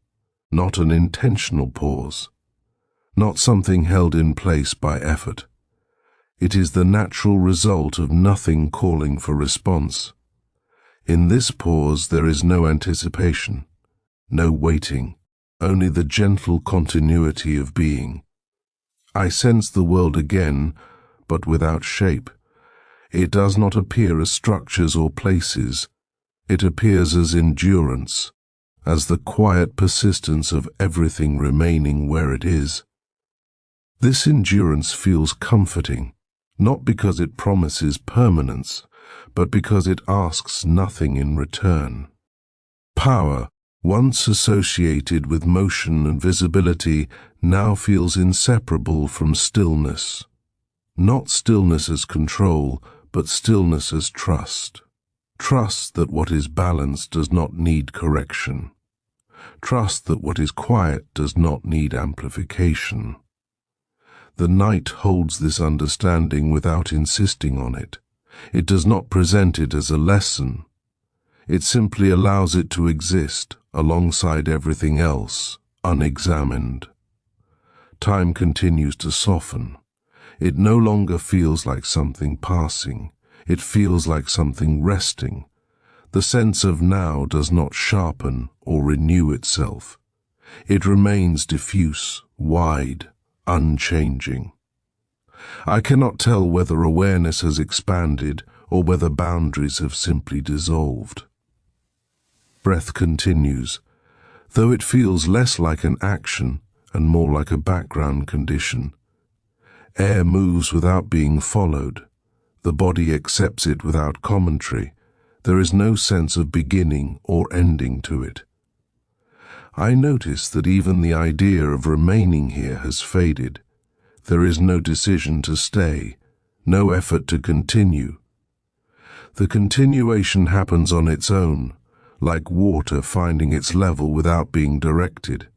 [SPEAKER 1] not an intentional pause, not something held in place by effort. It is the natural result of nothing calling for response. In this pause there is no anticipation, no waiting, only the gentle continuity of being. I sense the world again, but without shape. It does not appear as structures or places. It appears as endurance, as the quiet persistence of everything remaining where it is. This endurance feels comforting, not because it promises permanence, but because it asks nothing in return. Power, once associated with motion and visibility, now feels inseparable from stillness. Not stillness as control, but stillness as trust. Trust that what is balanced does not need correction. Trust that what is quiet does not need amplification. The night holds this understanding without insisting on it. It does not present it as a lesson. It simply allows it to exist alongside everything else, unexamined. Time continues to soften. It no longer feels like something passing. It feels like something resting. The sense of now does not sharpen or renew itself. It remains diffuse, wide, unchanging. I cannot tell whether awareness has expanded or whether boundaries have simply dissolved. Breath continues, though it feels less like an action and more like a background condition. Air moves without being followed. The body accepts it without commentary. There is no sense of beginning or ending to it. I notice that even the idea of remaining here has faded. There is no decision to stay, no effort to continue. The continuation happens on its own, like water finding its level without being directed.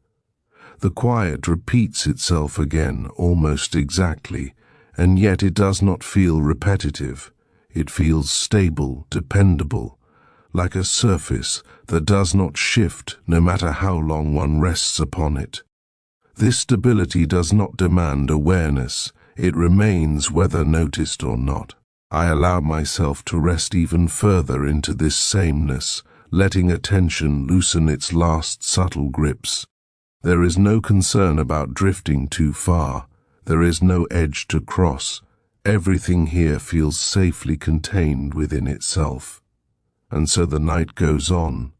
[SPEAKER 1] The quiet repeats itself again almost exactly, and yet it does not feel repetitive. It feels stable, dependable, like a surface that does not shift no matter how long one rests upon it. This stability does not demand awareness. It remains whether noticed or not. I allow myself to rest even further into this sameness, letting attention loosen its last subtle grips. There is no concern about drifting too far. There is no edge to cross. Everything here feels safely contained within itself. And so the night goes on,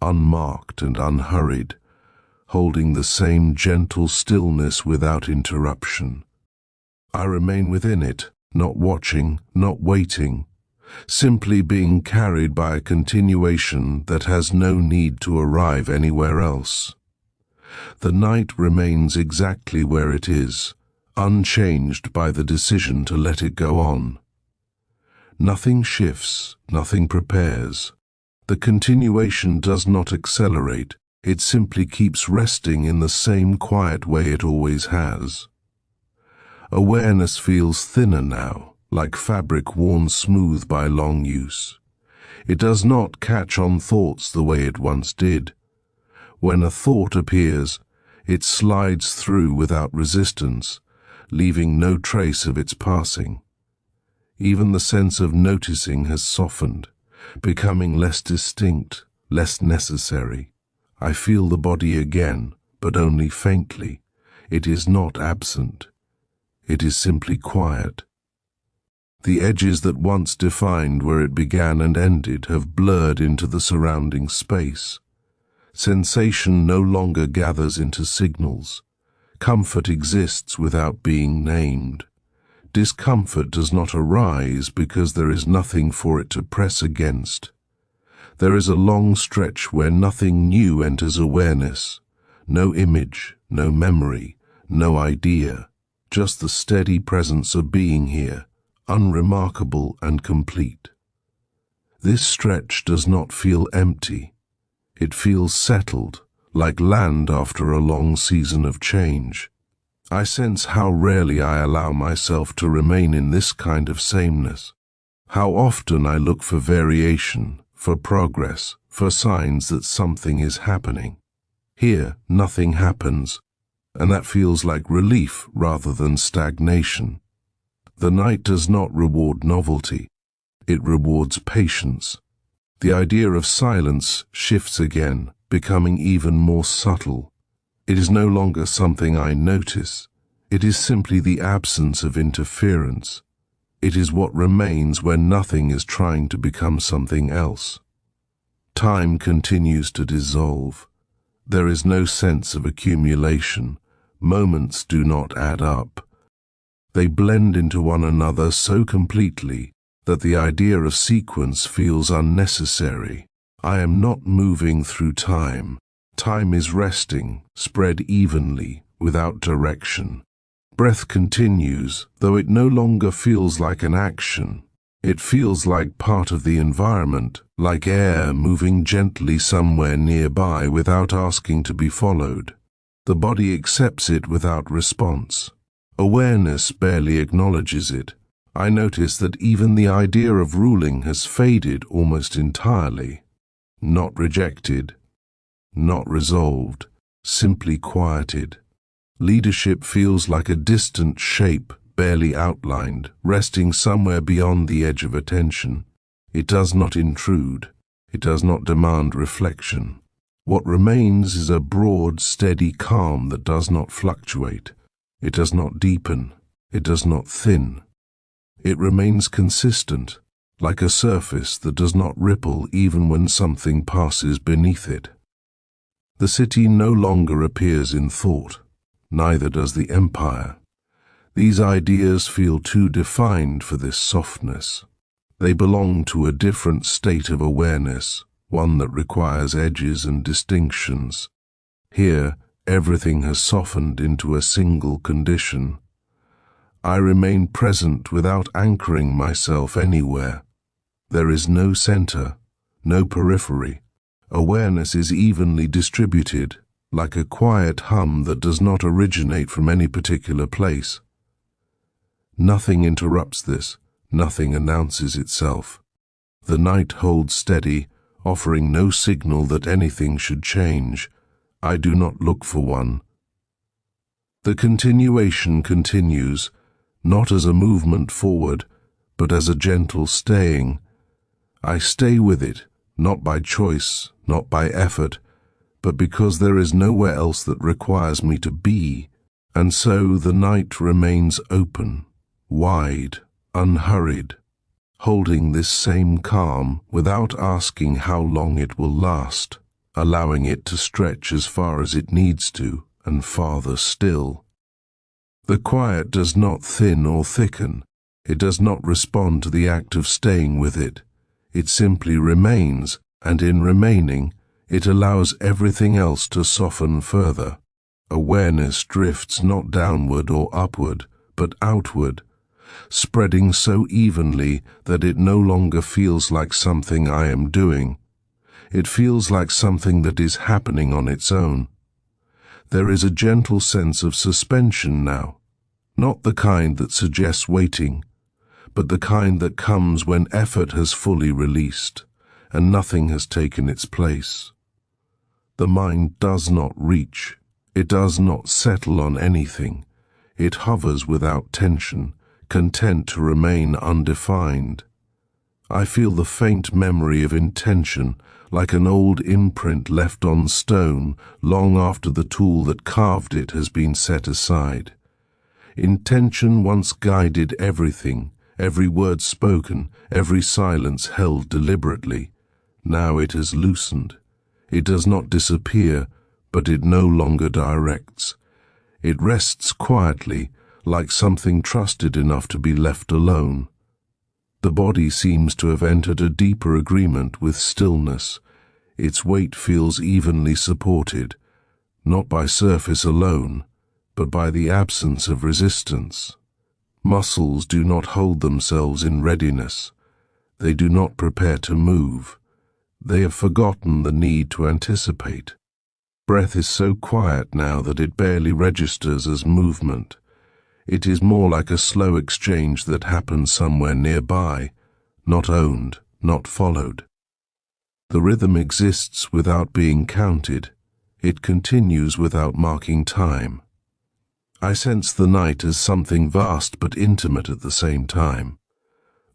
[SPEAKER 1] unmarked and unhurried, holding the same gentle stillness without interruption. I remain within it, not watching, not waiting, simply being carried by a continuation that has no need to arrive anywhere else. The night remains exactly where it is, unchanged by the decision to let it go on. Nothing shifts, nothing prepares. The continuation does not accelerate. It simply keeps resting in the same quiet way it always has. Awareness feels thinner now, like fabric worn smooth by long use. It does not catch on thoughts the way it once did. When a thought appears, it slides through without resistance, leaving no trace of its passing. Even the sense of noticing has softened, becoming less distinct, less necessary. I feel the body again, but only faintly. It is not absent. It is simply quiet. The edges that once defined where it began and ended have blurred into the surrounding space. Sensation no longer gathers into signals. Comfort exists without being named. Discomfort does not arise because there is nothing for it to press against. There is a long stretch where nothing new enters awareness. No image, no memory, no idea. Just the steady presence of being here, unremarkable and complete. This stretch does not feel empty. It feels settled, like land after a long season of change. I sense how rarely I allow myself to remain in this kind of sameness. How often I look for variation, for progress, for signs that something is happening. Here, nothing happens, and that feels like relief rather than stagnation. The night does not reward novelty. It rewards patience. The idea of silence shifts again, becoming even more subtle. It is no longer something I notice. It is simply the absence of interference. It is what remains when nothing is trying to become something else. Time continues to dissolve. There is no sense of accumulation. Moments do not add up. They blend into one another so completely that the idea of sequence feels unnecessary. I am not moving through time. Time is resting, spread evenly, without direction. Breath continues, though it no longer feels like an action. It feels like part of the environment, like air moving gently somewhere nearby without asking to be followed. The body accepts it without response. Awareness barely acknowledges it. I notice that even the idea of ruling has faded almost entirely. Not rejected, not resolved, simply quieted. Leadership feels like a distant shape, barely outlined, resting somewhere beyond the edge of attention. It does not intrude. It does not demand reflection. What remains is a broad, steady calm that does not fluctuate. It does not deepen. It does not thin. It remains consistent, like a surface that does not ripple even when something passes beneath it. The city no longer appears in thought. Neither does the empire. These ideas feel too defined for this softness. They belong to a different state of awareness, one that requires edges and distinctions. Here, everything has softened into a single condition. I remain present without anchoring myself anywhere. There is no center, no periphery. Awareness is evenly distributed, like a quiet hum that does not originate from any particular place. Nothing interrupts this, nothing announces itself. The night holds steady, offering no signal that anything should change. I do not look for one. The continuation continues, not as a movement forward, but as a gentle staying. I stay with it, not by choice, not by effort, but because there is nowhere else that requires me to be, and so the night remains open, wide, unhurried, holding this same calm without asking how long it will last, allowing it to stretch as far as it needs to, and farther still. The quiet does not thin or thicken. It does not respond to the act of staying with it. It simply remains, and in remaining, it allows everything else to soften further. Awareness drifts not downward or upward, but outward, spreading so evenly that it no longer feels like something I am doing. It feels like something that is happening on its own. There is a gentle sense of suspension now, not the kind that suggests waiting, but the kind that comes when effort has fully released, and nothing has taken its place. The mind does not reach. It does not settle on anything. It hovers without tension, content to remain undefined. I feel the faint memory of intention, like an old imprint left on stone long after the tool that carved it has been set aside. Intention once guided everything, every word spoken, every silence held deliberately. Now it has loosened. It does not disappear, but it no longer directs. It rests quietly, like something trusted enough to be left alone. The body seems to have entered a deeper agreement with stillness. Its weight feels evenly supported, not by surface alone, but by the absence of resistance. Muscles do not hold themselves in readiness. They do not prepare to move. They have forgotten the need to anticipate. Breath is so quiet now that it barely registers as movement. It is more like a slow exchange that happens somewhere nearby, not owned, not followed. The rhythm exists without being counted. It continues without marking time. I sense the night as something vast but intimate at the same time.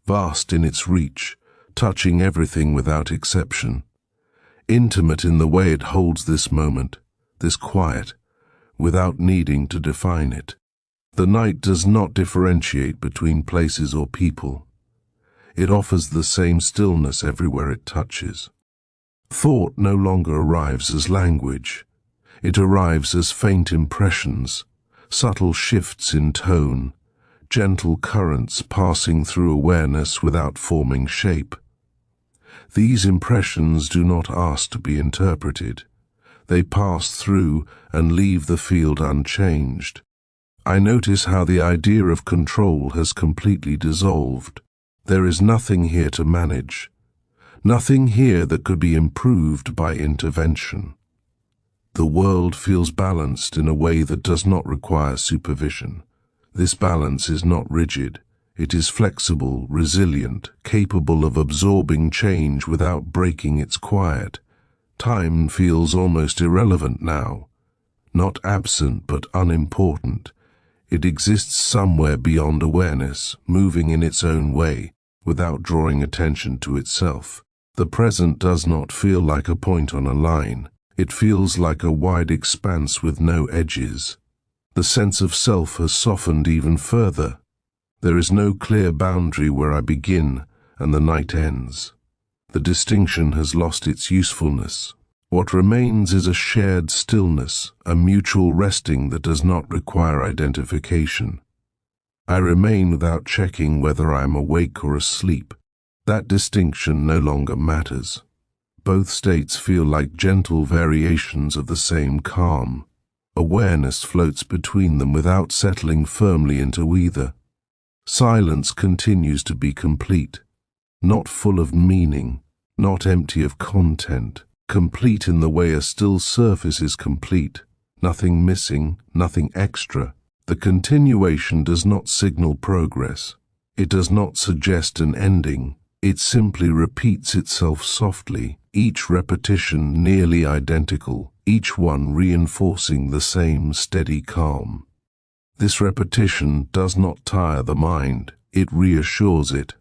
[SPEAKER 1] Vast in its reach, touching everything without exception. Intimate in the way it holds this moment, this quiet, without needing to define it. The night does not differentiate between places or people. It offers the same stillness everywhere it touches. Thought no longer arrives as language. It arrives as faint impressions, subtle shifts in tone, gentle currents passing through awareness without forming shape. These impressions do not ask to be interpreted. They pass through and leave the field unchanged. I notice how the idea of control has completely dissolved. There is nothing here to manage, nothing here that could be improved by intervention. The world feels balanced in a way that does not require supervision. This balance is not rigid. It is flexible, resilient, capable of absorbing change without breaking its quiet. Time feels almost irrelevant now, not absent but unimportant. It exists somewhere beyond awareness, moving in its own way, without drawing attention to itself. The present does not feel like a point on a line. It feels like a wide expanse with no edges. The sense of self has softened even further. There is no clear boundary where I begin and the night ends. The distinction has lost its usefulness. What remains is a shared stillness, a mutual resting that does not require identification. I remain without checking whether I am awake or asleep. That distinction no longer matters. Both states feel like gentle variations of the same calm. Awareness floats between them without settling firmly into either. Silence continues to be complete, not full of meaning, not empty of content. Complete in the way a still surface is complete, nothing missing, nothing extra. The continuation does not signal progress. It does not suggest an ending. It simply repeats itself softly, each repetition nearly identical, each one reinforcing the same steady calm. This repetition does not tire the mind, it reassures it.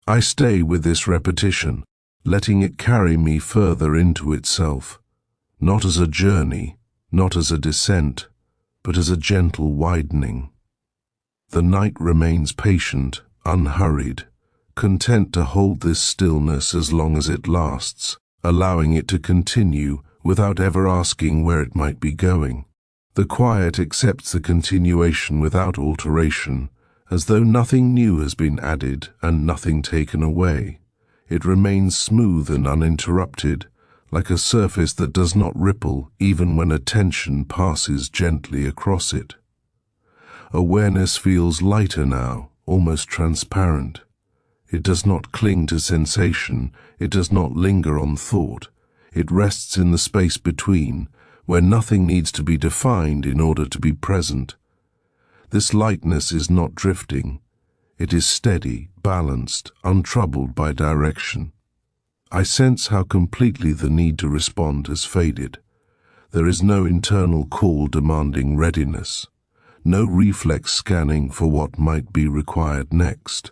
[SPEAKER 1] I stay with this repetition, letting it carry me further into itself, not as a journey, not as a descent, but as a gentle widening. The night remains patient, unhurried, content to hold this stillness as long as it lasts, allowing it to continue without ever asking where it might be going. The quiet accepts the continuation without alteration, as though nothing new has been added and nothing taken away. It remains smooth and uninterrupted, like a surface that does not ripple even when attention passes gently across it. Awareness feels lighter now, almost transparent. It does not cling to sensation, it does not linger on thought. It rests in the space between, where nothing needs to be defined in order to be present. This lightness is not drifting. It is steady, balanced, untroubled by direction. I sense how completely the need to respond has faded. There is no internal call demanding readiness, no reflex scanning for what might be required next.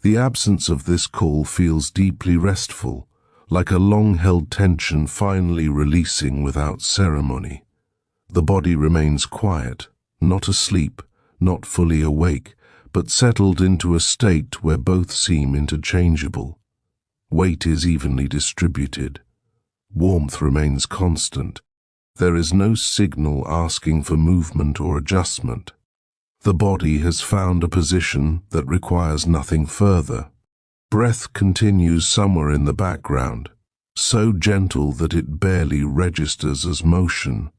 [SPEAKER 1] The absence of this call feels deeply restful, like a long-held tension finally releasing without ceremony. The body remains quiet, not asleep, not fully awake, but settled into a state where both seem interchangeable. Weight is evenly distributed. Warmth remains constant. There is no signal asking for movement or adjustment. The body has found a position that requires nothing further. Breath continues somewhere in the background, so gentle that it barely registers as motion.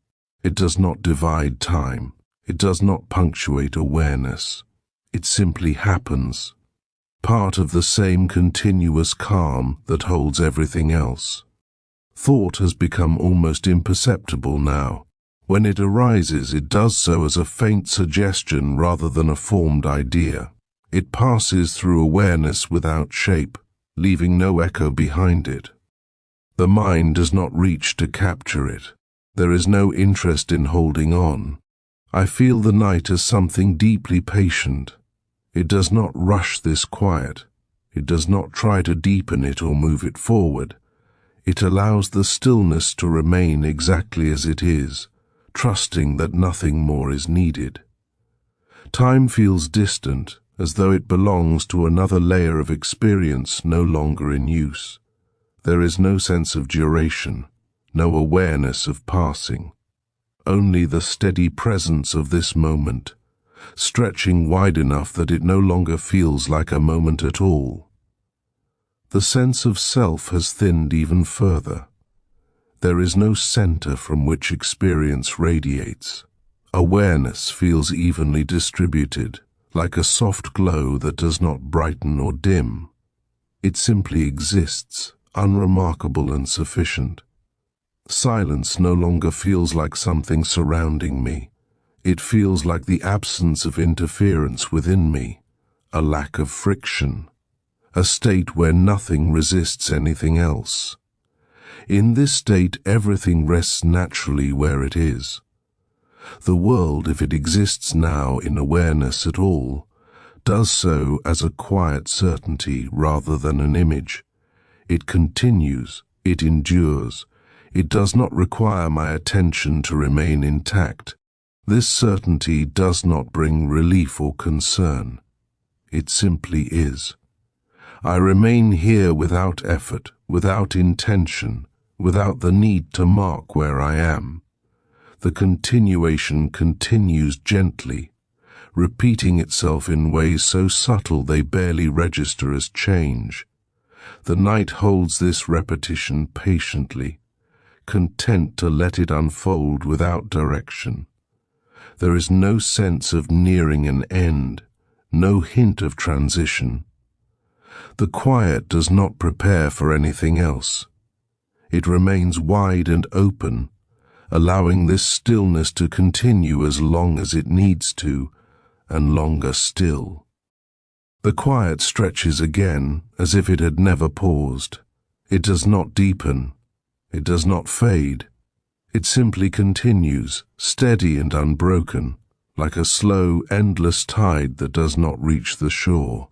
[SPEAKER 1] It does not divide time. It does not punctuate awareness. It simply happens, part of the same continuous calm that holds everything else. Thought has become almost imperceptible now. When it arises, it does so as a faint suggestion rather than a formed idea. It passes through awareness without shape, leaving no echo behind it. The mind does not reach to capture it. There is no interest in holding on. I feel the night as something deeply patient. It does not rush this quiet. It does not try to deepen it or move it forward. It allows the stillness to remain exactly as it is, trusting that nothing more is needed. Time feels distant, as though it belongs to another layer of experience no longer in use. There is no sense of duration, no awareness of passing. Only the steady presence of this moment, stretching wide enough that it no longer feels like a moment at all. The sense of self has thinned even further. There is no center from which experience radiates. Awareness feels evenly distributed, like a soft glow that does not brighten or dim. It simply exists, unremarkable and sufficient. Silence no longer feels like something surrounding me. It feels like the absence of interference within me, a lack of friction, a state where nothing resists anything else. In this state, everything rests naturally where it is. The world, if it exists now in awareness at all, does so as a quiet certainty rather than an image. It continues, it endures, it does not require my attention to remain intact. This certainty does not bring relief or concern. It simply is. I remain here without effort, without intention, without the need to mark where I am. The continuation continues gently, repeating itself in ways so subtle they barely register as change. The night holds this repetition patiently, content to let it unfold without direction. There is no sense of nearing an end, no hint of transition. The quiet does not prepare for anything else. It remains wide and open, allowing this stillness to continue as long as it needs to, and longer still. The quiet stretches again, as if it had never paused. It does not deepen. It does not fade. It simply continues, steady and unbroken, like a slow, endless tide that does not reach the shore.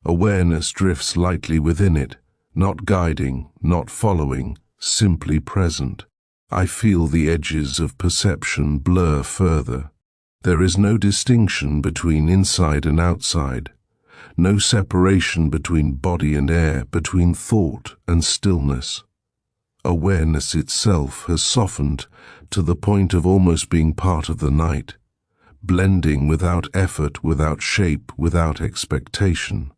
[SPEAKER 1] Awareness drifts lightly within it, not guiding, not following, simply present. I feel the edges of perception blur further. There is no distinction between inside and outside, no separation between body and air, between thought and stillness. Awareness itself has softened to the point of almost being part of the night, blending without effort, without shape, without expectation.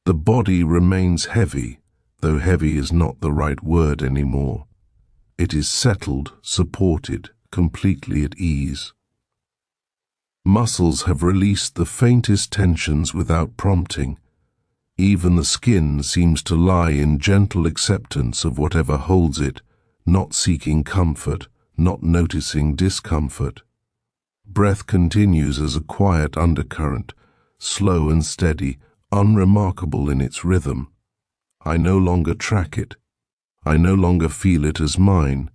[SPEAKER 1] The body remains heavy, though heavy is not the right word anymore. It is settled, supported, completely at ease. Muscles have released the faintest tensions without prompting. Even the skin seems to lie in gentle acceptance of whatever holds it, not seeking comfort, not noticing discomfort. Breath continues as a quiet undercurrent, slow and steady, unremarkable in its rhythm. I no longer track it. I no longer feel it as mine.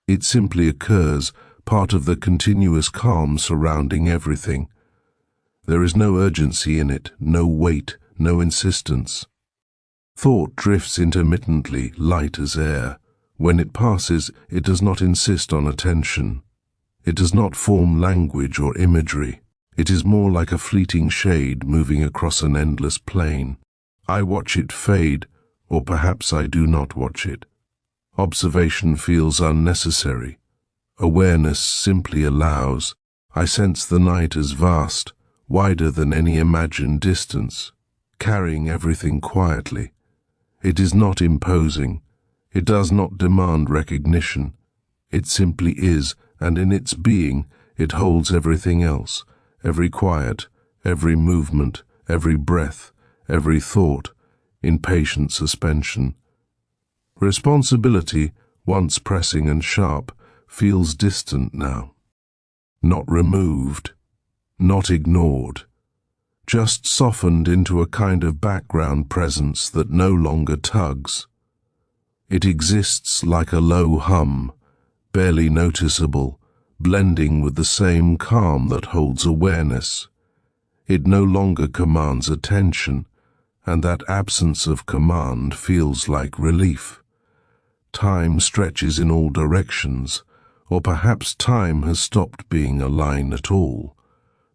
[SPEAKER 1] It simply occurs, part of the continuous calm surrounding everything. There is no urgency in it, no weight, no insistence. Thought drifts intermittently, light as air. When it passes, it does not insist on attention. It does not form language or imagery. It is more like a fleeting shade moving across an endless plain. I watch it fade, or perhaps I do not watch it. Observation feels unnecessary. Awareness simply allows. I sense the night as vast, wider than any imagined distance, carrying everything quietly. It is not imposing. It does not demand recognition. It simply is, and in its being, it holds everything else, every quiet, every movement, every breath, every thought, in patient suspension. Responsibility, once pressing and sharp, feels distant now. Not removed, not ignored, just softened into a kind of background presence that no longer tugs. It exists like a low hum, barely noticeable, blending with the same calm that holds awareness. It no longer commands attention, and that absence of command feels like relief. Time stretches in all directions, or perhaps time has stopped being a line at all.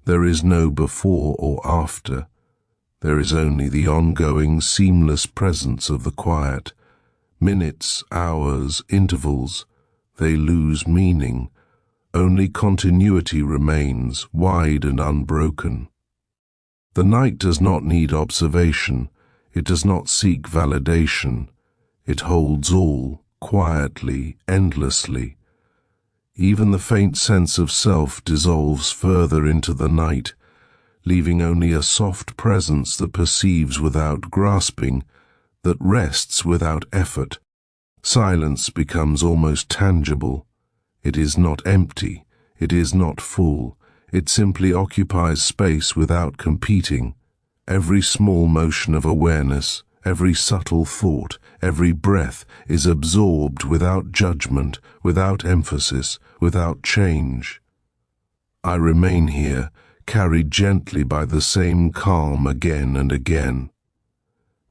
[SPEAKER 1] There is no before or after. There is only the ongoing, seamless presence of the quiet. Minutes, hours, intervals, they lose meaning. Only continuity remains, wide and unbroken. The night does not need observation. It does not seek validation. It holds all, quietly, endlessly. Even the faint sense of self dissolves further into the night, leaving only a soft presence that perceives without grasping, that rests without effort. Silence becomes almost tangible. It is not empty. It is not full. It simply occupies space without competing. Every small motion of awareness, every subtle thought, every breath is absorbed without judgment, without emphasis, without change. I remain here, carried gently by the same calm again and again.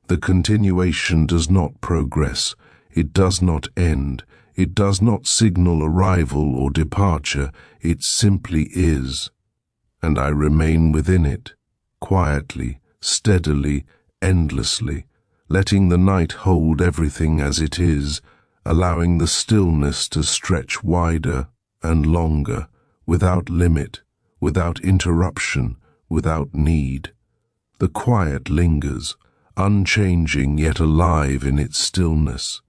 [SPEAKER 1] The continuation does not progress. It does not end. It does not signal arrival or departure. It simply is. And I remain within it, quietly, steadily, endlessly, letting the night hold everything as it is, allowing the stillness to stretch wider and longer, without limit, without interruption, without need. The quiet lingers, unchanging yet alive in its stillness.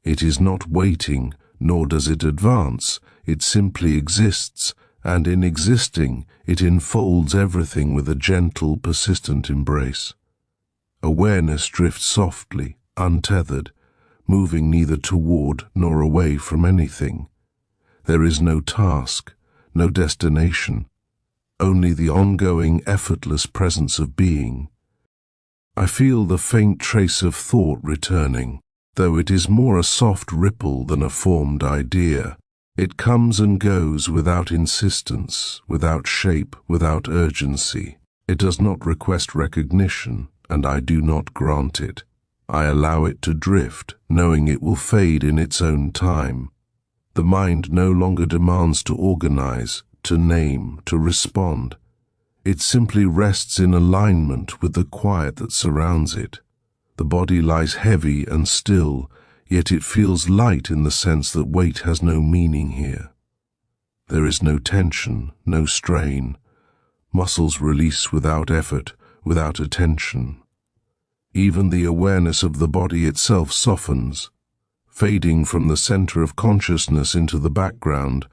[SPEAKER 1] It is not waiting, nor does it advance. It simply exists, and in existing, it enfolds everything with a gentle, persistent embrace. Awareness drifts softly, untethered, moving neither toward nor away from anything. There is no task, no destination, only the ongoing, effortless presence of being. I feel the faint trace of thought returning, though it is more a soft ripple than a formed idea. It comes and goes without insistence, without shape, without urgency. It does not request recognition, and I do not grant it. I allow it to drift, knowing it will fade in its own time. The mind no longer demands to organize, to name, to respond. It simply rests in alignment with the quiet that surrounds it. The body lies heavy and still, yet it feels light in the sense that weight has no meaning here. There is no tension, no strain. Muscles release without effort, without attention. Even the awareness of the body itself softens, fading from the center of consciousness into the background,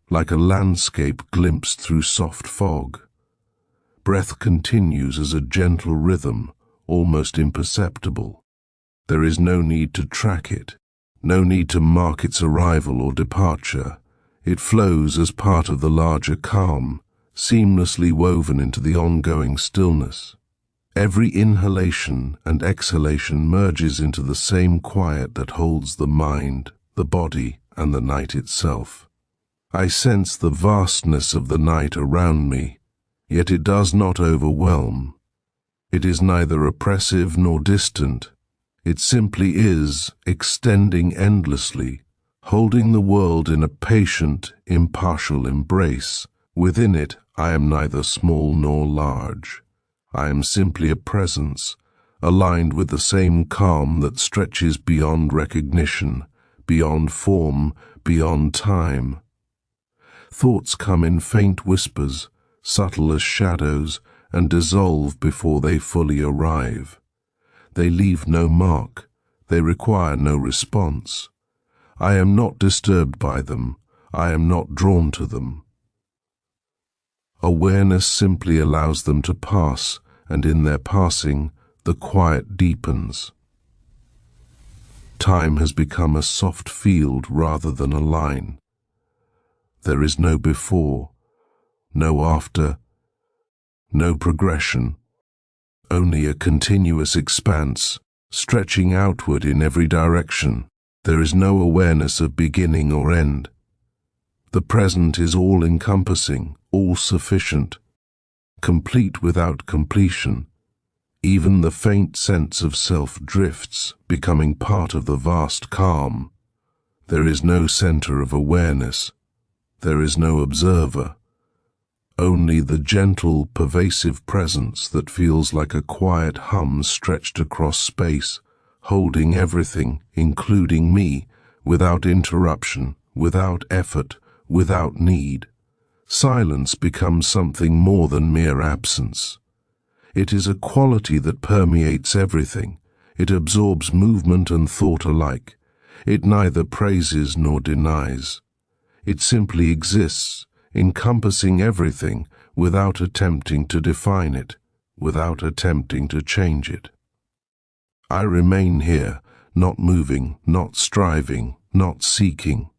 [SPEAKER 1] like a landscape glimpsed through soft fog. Breath continues as a gentle rhythm, almost imperceptible. There is no need to track it, no need to mark its arrival or departure. It flows as part of the larger calm, seamlessly woven into the ongoing stillness. Every inhalation and exhalation merges into the same quiet that holds the mind, the body, and the night itself. I sense the vastness of the night around me, yet it does not overwhelm. It is neither oppressive nor distant. It simply is, extending endlessly, holding the world in a patient, impartial embrace. Within it, I am neither small nor large. I am simply a presence, aligned with the same calm that stretches beyond recognition, beyond form, beyond time. Thoughts come in faint whispers, subtle as shadows, and dissolve before they fully arrive. They leave no mark. They require no response. I am not disturbed by them. I am not drawn to them. Awareness simply allows them to pass, and in their passing, the quiet deepens. Time has become a soft field rather than a line. There is no before, no after, no progression, only a continuous expanse, stretching outward in every direction. There is no awareness of beginning or end. The present is all-encompassing, all-sufficient, complete without completion. Even the faint sense of self drifts, becoming part of the vast calm. There is no center of awareness. There is no observer. Only the gentle, pervasive presence that feels like a quiet hum stretched across space, holding everything, including me, without interruption, without effort, without need. Silence becomes something more than mere absence. It is a quality that permeates everything. It absorbs movement and thought alike. It neither praises nor denies. It simply exists, encompassing everything without attempting to define it, without attempting to change it. I remain here, not moving, not striving, not seeking.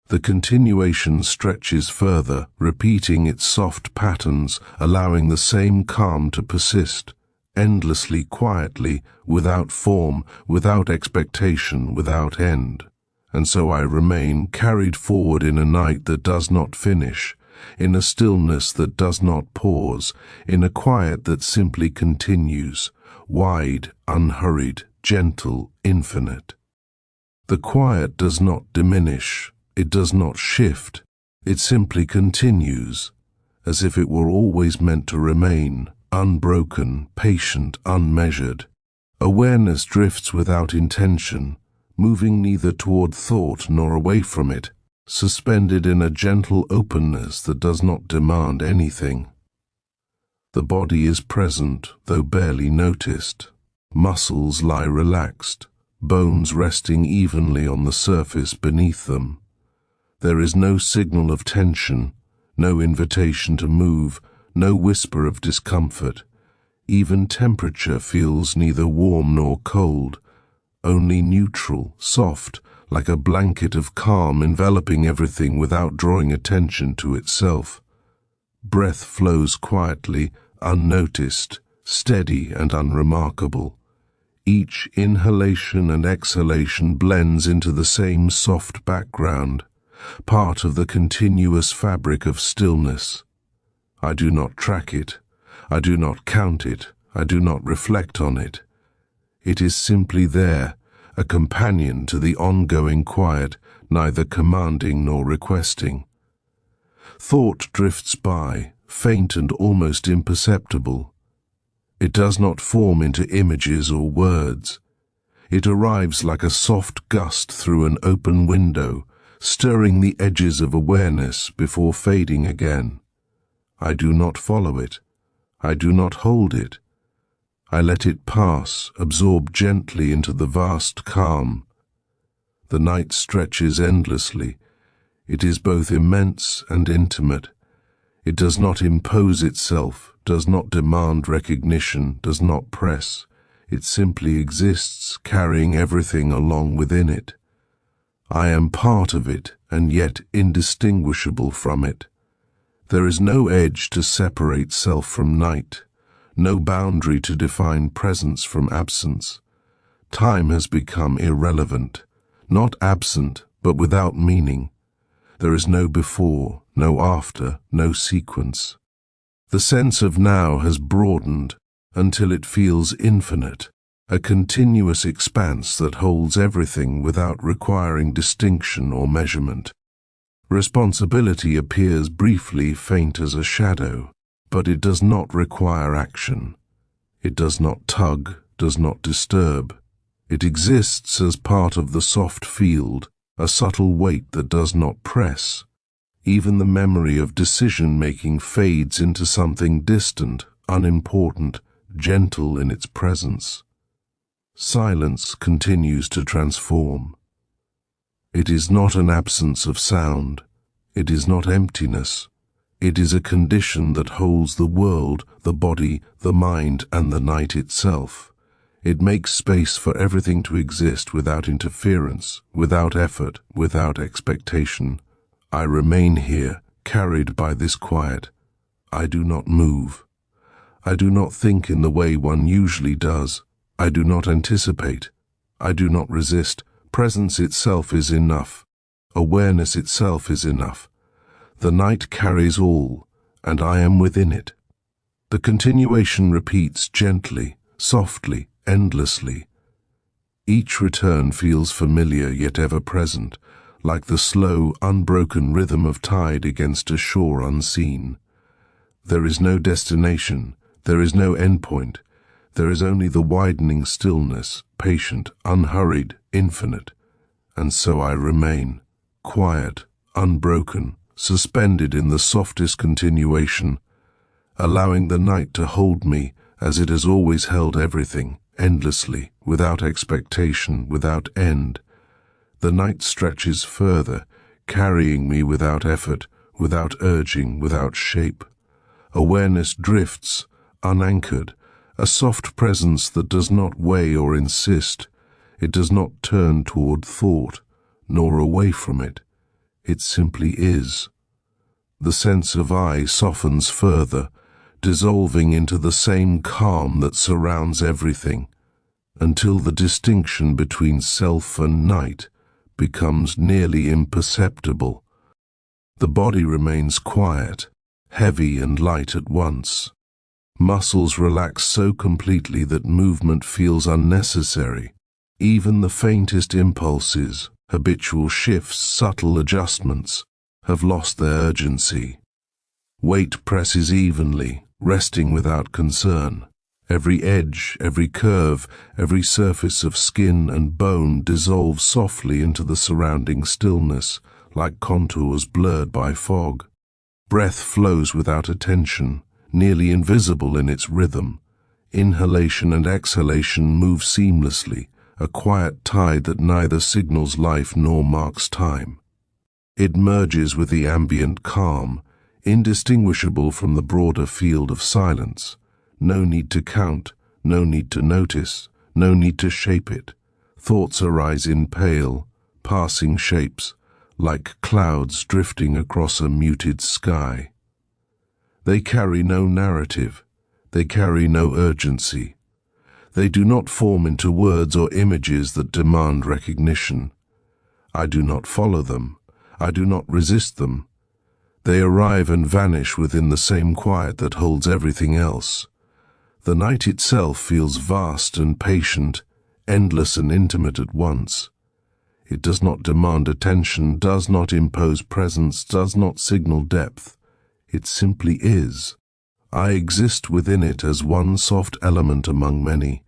[SPEAKER 1] The continuation stretches further, repeating its soft patterns, allowing the same calm to persist, endlessly, quietly, without form, without expectation, without end. And so I remain, carried forward in a night that does not finish, in a stillness that does not pause, in a quiet that simply continues, wide, unhurried, gentle, infinite. The quiet does not diminish, it does not shift, it simply continues, as if it were always meant to remain, unbroken, patient, unmeasured. Awareness drifts without intention, moving neither toward thought nor away from it, suspended in a gentle openness that does not demand anything. The body is present, though barely noticed. Muscles lie relaxed, bones resting evenly on the surface beneath them. There is no signal of tension, no invitation to move, no whisper of discomfort. Even temperature feels neither warm nor cold, only neutral, soft, like a blanket of calm enveloping everything without drawing attention to itself. Breath flows quietly, unnoticed, steady and unremarkable. Each inhalation and exhalation blends into the same soft background, part of the continuous fabric of stillness. I do not track it, I do not count it, I do not reflect on it. It is simply there, a companion to the ongoing quiet, neither commanding nor requesting. Thought drifts by, faint and almost imperceptible. It does not form into images or words. It arrives like a soft gust through an open window, stirring the edges of awareness before fading again. I do not follow it. I do not hold it. I let it pass, absorb gently into the vast calm. The night stretches endlessly. It is both immense and intimate. It does not impose itself, does not demand recognition, does not press. It simply exists, carrying everything along within it. I am part of it, and yet indistinguishable from it. There is no edge to separate self from night, no boundary to define presence from absence. Time has become irrelevant, not absent, but without meaning. There is no before, no after, no sequence. The sense of now has broadened until it feels infinite, a continuous expanse that holds everything without requiring distinction or measurement. Responsibility appears briefly faint as a shadow, but it does not require action. It does not tug, does not disturb. It exists as part of the soft field, a subtle weight that does not press. Even the memory of decision-making fades into something distant, unimportant, gentle in its presence. Silence continues to transform. It is not an absence of sound. It is not emptiness. It is a condition that holds the world, the body, the mind, and the night itself. It makes space for everything to exist without interference, without effort, without expectation. I remain here, carried by this quiet. I do not move. I do not think in the way one usually does. I do not anticipate. I do not resist. Presence itself is enough. Awareness itself is enough. The night carries all, and I am within it. The continuation repeats gently, softly, endlessly. Each return feels familiar yet ever present, like the slow, unbroken rhythm of tide against a shore unseen. There is no destination, there is no endpoint. There is only the widening stillness, patient, unhurried, infinite. And so I remain, quiet, unbroken, suspended in the softest continuation, allowing the night to hold me as it has always held everything, endlessly, without expectation, without end. The night stretches further, carrying me without effort, without urging, without shape. Awareness drifts, unanchored, a soft presence that does not weigh or insist. It does not turn toward thought, nor away from it. It simply is. The sense of I softens further, dissolving into the same calm that surrounds everything, until the distinction between self and night becomes nearly imperceptible. The body remains quiet, heavy and light at once. Muscles relax so completely that movement feels unnecessary. Even the faintest impulses, habitual shifts, subtle adjustments, have lost their urgency. Weight presses evenly, resting without concern. Every edge, every curve, every surface of skin and bone dissolves softly into the surrounding stillness, like contours blurred by fog. Breath flows without attention, nearly invisible in its rhythm. Inhalation and exhalation move seamlessly, a quiet tide that neither signals life nor marks time. It merges with the ambient calm, indistinguishable from the broader field of silence. No need to count, no need to notice, no need to shape it. Thoughts arise in pale, passing shapes, like clouds drifting across a muted sky. They carry no narrative, they carry no urgency. They do not form into words or images that demand recognition. I do not follow them, I do not resist them. They arrive and vanish within the same quiet that holds everything else. The night itself feels vast and patient, endless and intimate at once. It does not demand attention, does not impose presence, does not signal depth. It simply is. I exist within it as one soft element among many.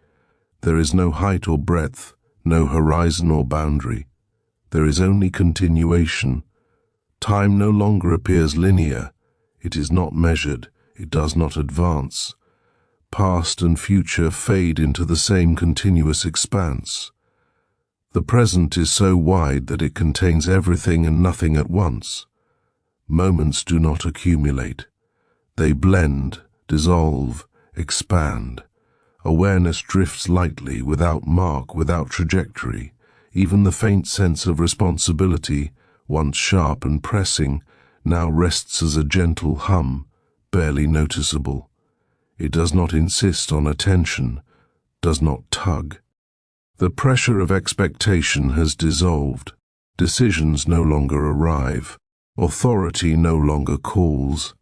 [SPEAKER 1] There is no height or breadth, no horizon or boundary. There is only continuation. Time no longer appears linear. It is not measured. It does not advance. Past and future fade into the same continuous expanse. The present is so wide that it contains everything and nothing at once. Moments do not accumulate. They blend, dissolve, expand. Awareness drifts lightly, without mark, without trajectory. Even the faint sense of responsibility, once sharp and pressing, now rests as a gentle hum, barely noticeable. It does not insist on attention, does not tug. The pressure of expectation has dissolved. Decisions no longer arrive. Authority no longer calls.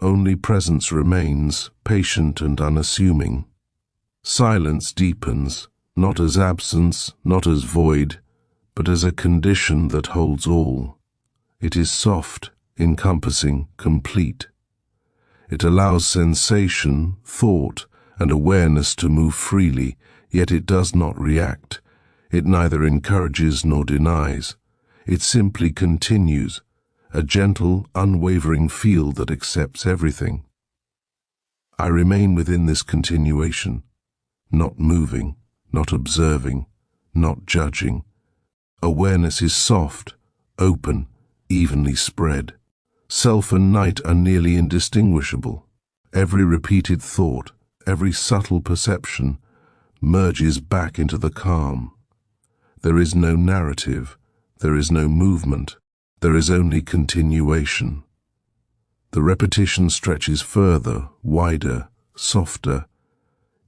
[SPEAKER 1] Only presence remains, patient and unassuming. Silence deepens, not as absence, not as void, but as a condition that holds all. It is soft, encompassing, complete. It allows sensation, thought, and awareness to move freely, yet it does not react. It neither encourages nor denies. It simply continues, a gentle, unwavering field that accepts everything. I remain within this continuation, not moving, not observing, not judging. Awareness is soft, open, evenly spread. Self and night are nearly indistinguishable. Every repeated thought, every subtle perception, merges back into the calm. There is no narrative, there is no movement, there is only continuation. The repetition stretches further, wider, softer.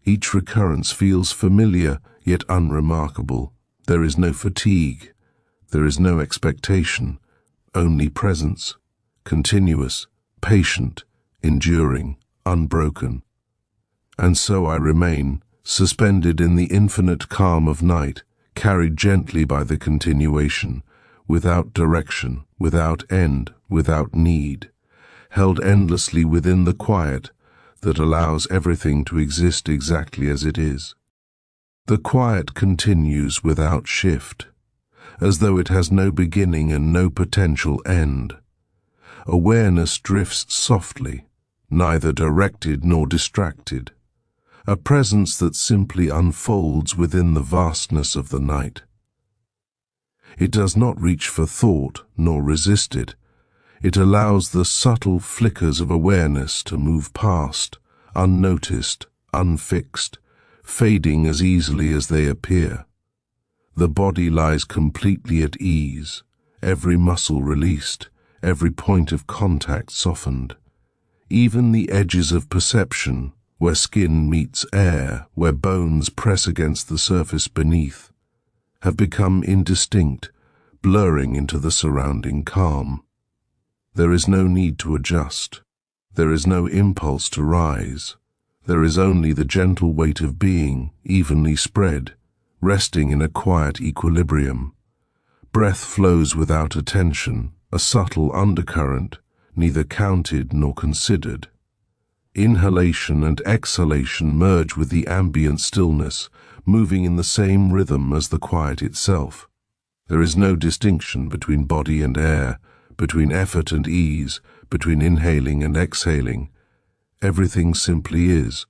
[SPEAKER 1] Each recurrence feels familiar, yet unremarkable. There is no fatigue, there is no expectation, only presence, continuous, patient, enduring, unbroken. And so I remain, suspended in the infinite calm of night, carried gently by the continuation, without direction, without end, without need, held endlessly within the quiet that allows everything to exist exactly as it is. The quiet continues without shift, as though it has no beginning and no potential end. Awareness drifts softly, neither directed nor distracted, a presence that simply unfolds within the vastness of the night. It does not reach for thought nor resist it. It allows the subtle flickers of awareness to move past, unnoticed, unfixed, fading as easily as they appear. The body lies completely at ease, every muscle released, every point of contact softened. Even the edges of perception, where skin meets air, where bones press against the surface beneath, have become indistinct, blurring into the surrounding calm. There is no need to adjust. There is no impulse to rise. There is only the gentle weight of being, evenly spread, resting in a quiet equilibrium. Breath flows without attention, a subtle undercurrent, neither counted nor considered. Inhalation and exhalation merge with the ambient stillness, moving in the same rhythm as the quiet itself. There is no distinction between body and air, between effort and ease, between inhaling and exhaling. Everything simply is.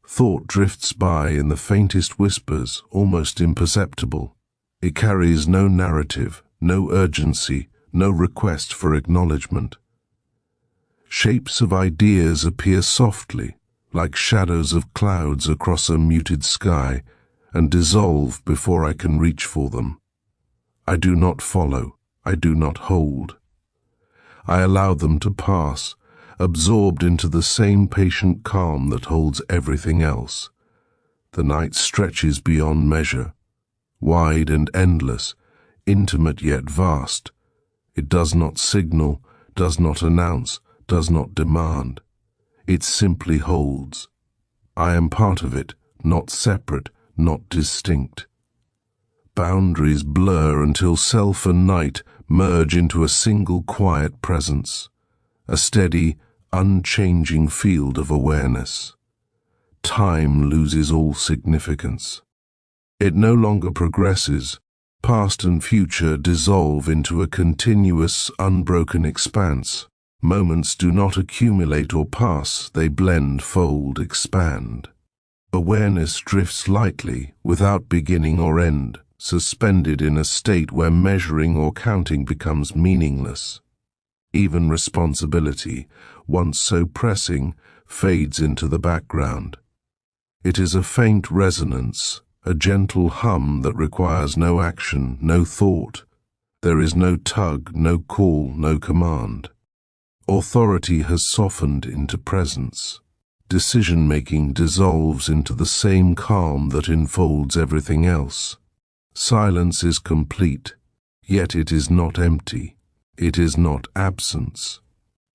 [SPEAKER 1] Thought drifts by in the faintest whispers, almost imperceptible. It carries no narrative, no urgency, no request for acknowledgement. Shapes of ideas appear softly, like shadows of clouds across a muted sky, and dissolve before I can reach for them. I do not follow, I do not hold. I allow them to pass, absorbed into the same patient calm that holds everything else. The night stretches beyond measure, wide and endless, intimate yet vast. It does not signal, does not announce, does not demand. It simply holds. I am part of it, not separate, not distinct. Boundaries blur until self and night merge into a single quiet presence, a steady, unchanging field of awareness. Time loses all significance. It no longer progresses. Past and future dissolve into a continuous, unbroken expanse. Moments do not accumulate or pass, they blend, fold, expand. Awareness drifts lightly, without beginning or end, suspended in a state where measuring or counting becomes meaningless. Even responsibility, once so pressing, fades into the background. It is a faint resonance, a gentle hum that requires no action, no thought. There is no tug, no call, no command. Authority has softened into presence. Decision-making dissolves into the same calm that enfolds everything else. Silence is complete, yet it is not empty. It is not absence.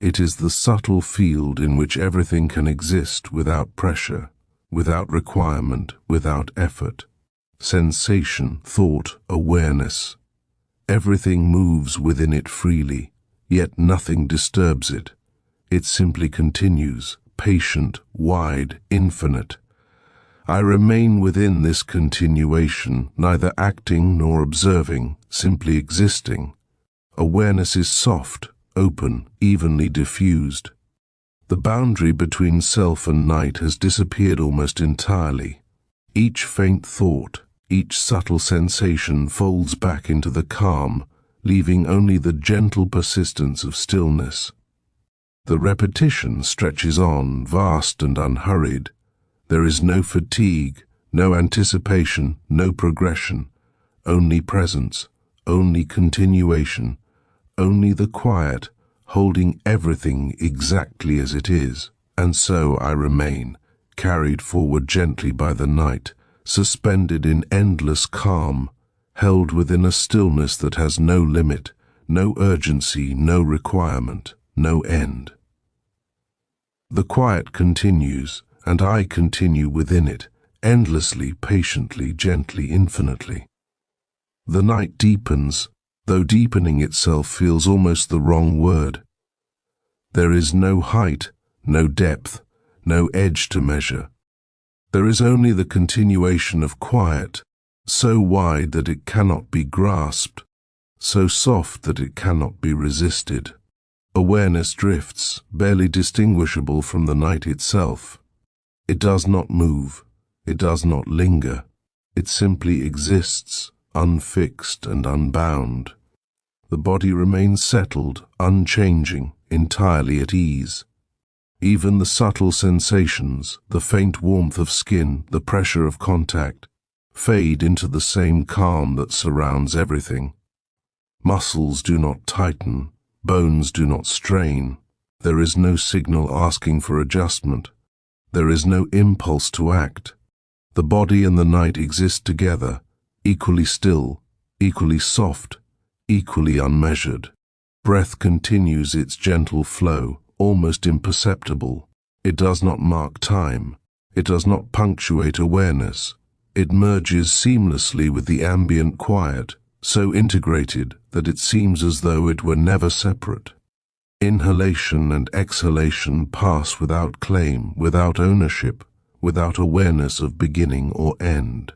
[SPEAKER 1] It is the subtle field in which everything can exist without pressure, without requirement, without effort. Sensation, thought, awareness. Everything moves within it freely, yet nothing disturbs it. It simply continues, patient, wide, infinite. I remain within this continuation, neither acting nor observing, simply existing. Awareness is soft, open, evenly diffused. The boundary between self and night has disappeared almost entirely. Each faint thought, each subtle sensation folds back into the calm, leaving only the gentle persistence of stillness. The repetition stretches on, vast and unhurried. There is no fatigue, no anticipation, no progression, only presence, only continuation, only the quiet, holding everything exactly as it is. And so I remain, carried forward gently by the night, suspended in endless calm, held within a stillness that has no limit, no urgency, no requirement, no end. The quiet continues, and I continue within it, endlessly, patiently, gently, infinitely. The night deepens, though deepening itself feels almost the wrong word. There is no height, no depth, no edge to measure. There is only the continuation of quiet, so wide that it cannot be grasped, so soft that it cannot be resisted. Awareness drifts, barely distinguishable from the night itself. It does not move, it does not linger, it simply exists, unfixed and unbound. The body remains settled, unchanging, entirely at ease. Even the subtle sensations, the faint warmth of skin, the pressure of contact, fade into the same calm that surrounds everything. Muscles do not tighten, bones do not strain. There is no signal asking for adjustment. There is no impulse to act. The body and the night exist together, equally still, equally soft, equally unmeasured. Breath continues its gentle flow, almost imperceptible. It does not mark time. It does not punctuate awareness. It merges seamlessly with the ambient quiet, so integrated that it seems as though it were never separate. Inhalation and exhalation pass without claim, without ownership, without awareness of beginning or end.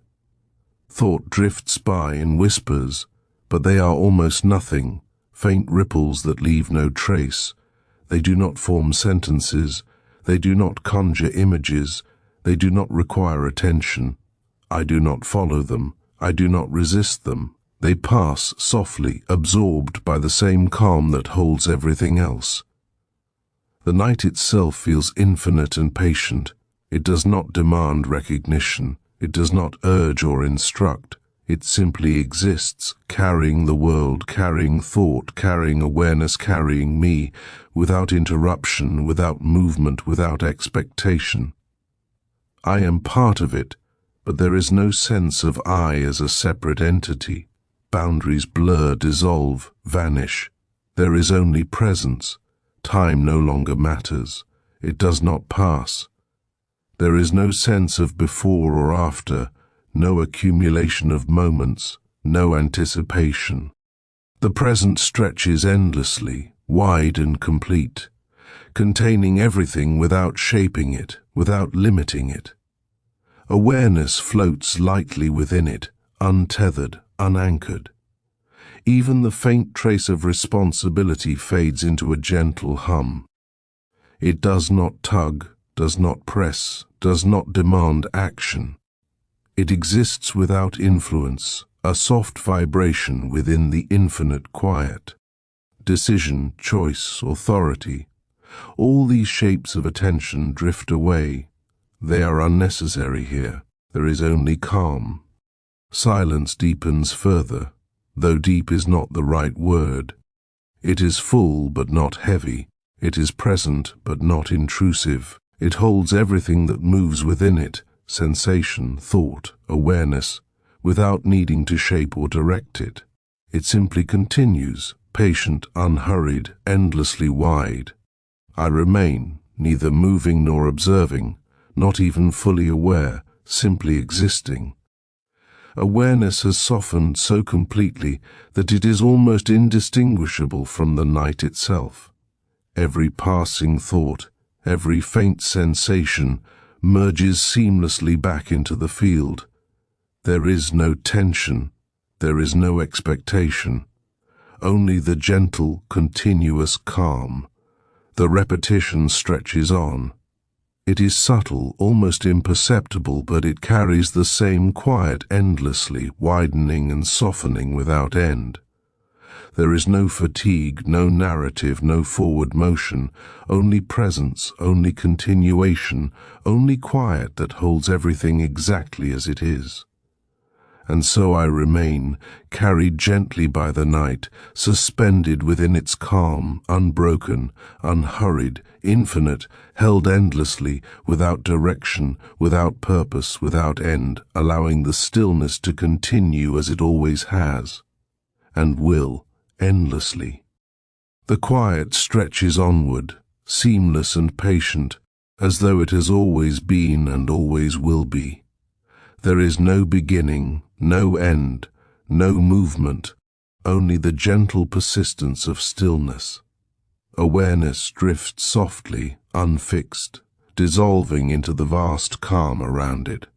[SPEAKER 1] Thought drifts by in whispers, but they are almost nothing, faint ripples that leave no trace. They do not form sentences, they do not conjure images, they do not require attention. I do not follow them, I do not resist them. They pass softly, absorbed by the same calm that holds everything else. The night itself feels infinite and patient. It does not demand recognition. It does not urge or instruct. It simply exists, carrying the world, carrying thought, carrying awareness, carrying me, without interruption, without movement, without expectation. I am part of it, but there is no sense of I as a separate entity. Boundaries blur, dissolve, vanish. There is only presence. Time no longer matters. It does not pass. There is no sense of before or after, no accumulation of moments, no anticipation. The present stretches endlessly, wide and complete, containing everything without shaping it, without limiting it. Awareness floats lightly within it, untethered, unanchored. Even the faint trace of responsibility fades into a gentle hum. It does not tug, does not press, does not demand action. It exists without influence, a soft vibration within the infinite quiet. Decision, choice, authority, all these shapes of attention drift away. They are unnecessary here. There is only calm. Silence deepens further, though deep is not the right word. It is full but not heavy. It is present but not intrusive. It holds everything that moves within it, sensation, thought, awareness, without needing to shape or direct it. It simply continues, patient, unhurried, endlessly wide. I remain, neither moving nor observing, not even fully aware, simply existing. Awareness has softened so completely that it is almost indistinguishable from the night itself. Every passing thought, every faint sensation merges seamlessly back into the field. There is no tension, there is no expectation, only the gentle, continuous calm. The repetition stretches on. It is subtle, almost imperceptible, but it carries the same quiet endlessly, widening and softening without end. There is no fatigue, no narrative, no forward motion, only presence, only continuation, only quiet that holds everything exactly as it is. And so I remain, carried gently by the night, suspended within its calm, unbroken, unhurried, infinite, held endlessly, without direction, without purpose, without end, allowing the stillness to continue as it always has, and will, endlessly. The quiet stretches onward, seamless and patient, as though it has always been and always will be. There is no beginning, no end, no movement, only the gentle persistence of stillness. Awareness drifts softly, unfixed, dissolving into the vast calm around it.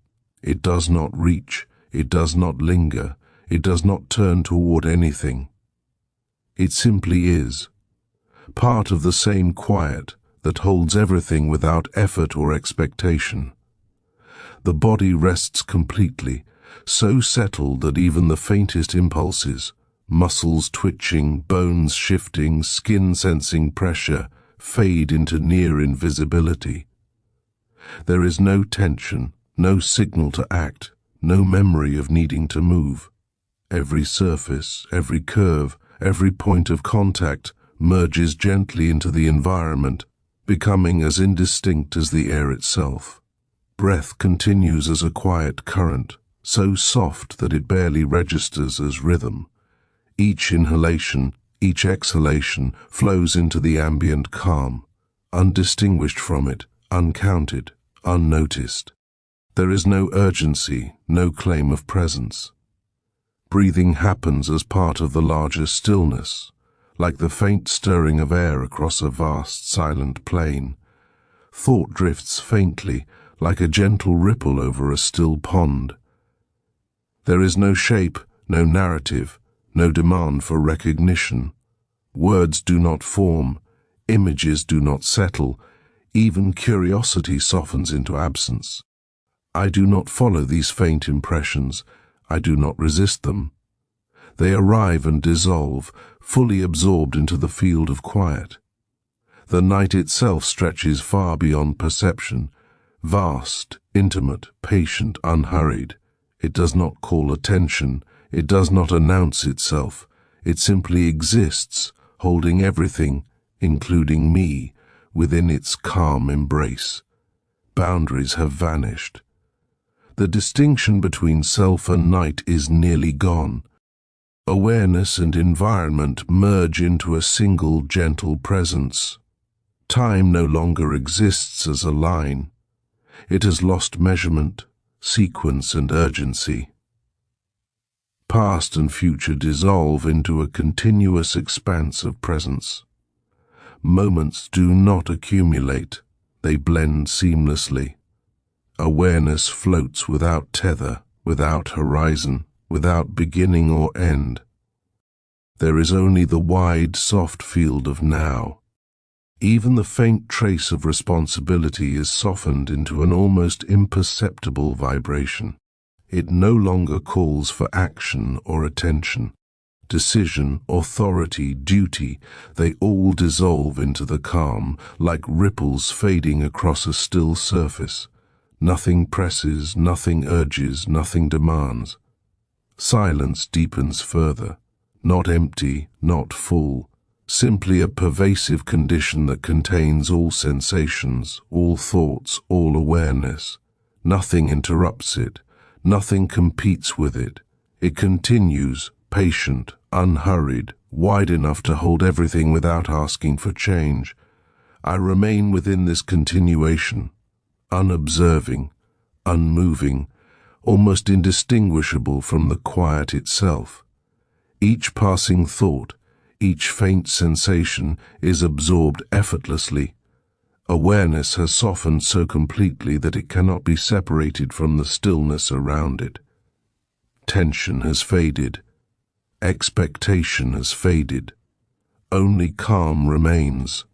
[SPEAKER 1] It does not reach, it does not linger, it does not turn toward anything. It simply is, part of the same quiet that holds everything without effort or expectation. The body rests completely, so settled that even the faintest impulses, muscles twitching, bones shifting, skin sensing pressure, fade into near invisibility. There is no tension, no signal to act, no memory of needing to move. Every surface, every curve, every point of contact merges gently into the environment, becoming as indistinct as the air itself. Breath continues as a quiet current, so soft that it barely registers as rhythm. Each inhalation, each exhalation flows into the ambient calm, undistinguished from it, uncounted, unnoticed. There is no urgency, no claim of presence. Breathing happens as part of the larger stillness, like the faint stirring of air across a vast, silent plain. Thought drifts faintly, like a gentle ripple over a still pond. There is no shape, no narrative, no demand for recognition. Words do not form, images do not settle, even curiosity softens into absence. I do not follow these faint impressions, I do not resist them. They arrive and dissolve, fully absorbed into the field of quiet. The night itself stretches far beyond perception, vast, intimate, patient, unhurried. It does not call attention, it does not announce itself, it simply exists, holding everything, including me, within its calm embrace. Boundaries have vanished. The distinction between self and night is nearly gone. Awareness and environment merge into a single gentle presence. Time no longer exists as a line. It has lost measurement, sequence and urgency. Past and future dissolve into a continuous expanse of presence. Moments do not accumulate, they blend seamlessly. Awareness floats without tether, without horizon, without beginning or end. There is only the wide, soft field of now. Even the faint trace of responsibility is softened into an almost imperceptible vibration. It no longer calls for action or attention. Decision, authority, duty, they all dissolve into the calm, like ripples fading across a still surface. Nothing presses, nothing urges, nothing demands. Silence deepens further, not empty, not full, simply a pervasive condition that contains all sensations, all thoughts, all awareness. Nothing interrupts it, nothing competes with it. It continues, patient, unhurried, wide enough to hold everything without asking for change. I remain within this continuation, unobserving, unmoving, almost indistinguishable from the quiet itself. Each passing thought, each faint sensation is absorbed effortlessly. Awareness has softened so completely that it cannot be separated from the stillness around it. Tension has faded. Expectation has faded. Only calm remains.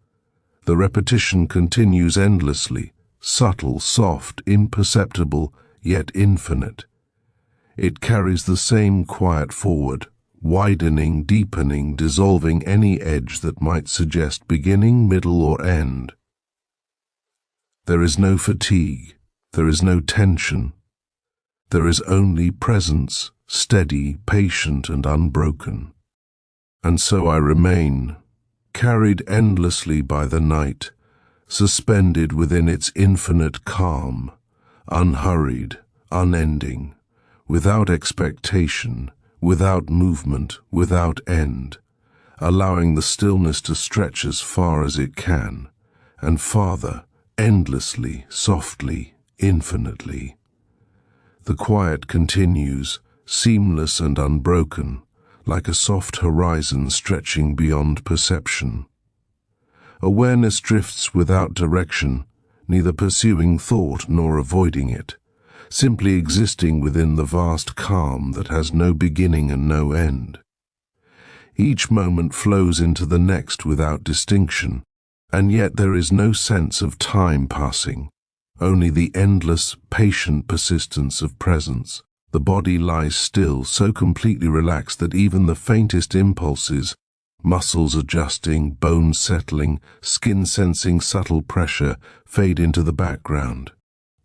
[SPEAKER 1] The repetition continues endlessly, subtle, soft, imperceptible, yet infinite. It carries the same quiet forward, widening, deepening, dissolving any edge that might suggest beginning, middle, or end. There is no fatigue, there is no tension. There is only presence, steady, patient, and unbroken. And so I remain, carried endlessly by the night, suspended within its infinite calm, unhurried, unending, without expectation, without movement, without end, allowing the stillness to stretch as far as it can, and farther, endlessly, softly, infinitely. The quiet continues, seamless and unbroken, like a soft horizon stretching beyond perception. Awareness drifts without direction, neither pursuing thought nor avoiding it, simply existing within the vast calm that has no beginning and no end. Each moment flows into the next without distinction, and yet there is no sense of time passing, only the endless, patient persistence of presence. The body lies still, so completely relaxed that even the faintest impulses, muscles adjusting, bones settling, skin sensing subtle pressure, fade into the background.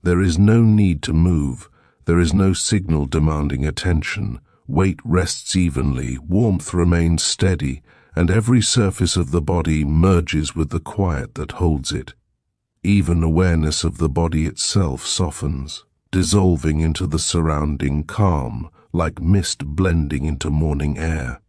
[SPEAKER 1] There is no need to move, there is no signal demanding attention. Weight rests evenly, warmth remains steady, and every surface of the body merges with the quiet that holds it. Even awareness of the body itself softens, dissolving into the surrounding calm, like mist blending into morning air.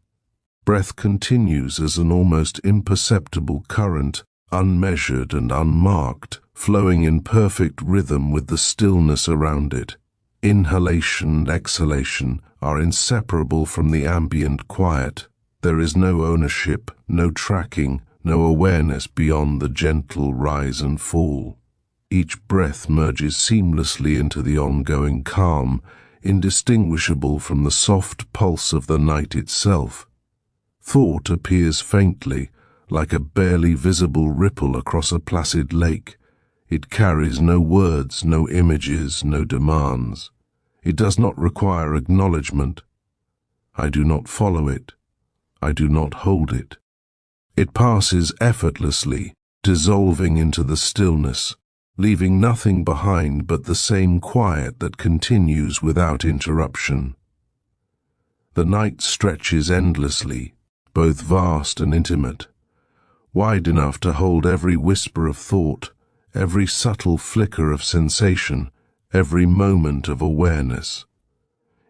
[SPEAKER 1] Breath continues as an almost imperceptible current, unmeasured and unmarked, flowing in perfect rhythm with the stillness around it. Inhalation and exhalation are inseparable from the ambient quiet. There is no ownership, no tracking, no awareness beyond the gentle rise and fall. Each breath merges seamlessly into the ongoing calm, indistinguishable from the soft pulse of the night itself. Thought appears faintly, like a barely visible ripple across a placid lake. It carries no words, no images, no demands. It does not require acknowledgement. I do not follow it. I do not hold it. It passes effortlessly, dissolving into the stillness, leaving nothing behind but the same quiet that continues without interruption. The night stretches endlessly, both vast and intimate, wide enough to hold every whisper of thought, every subtle flicker of sensation, every moment of awareness.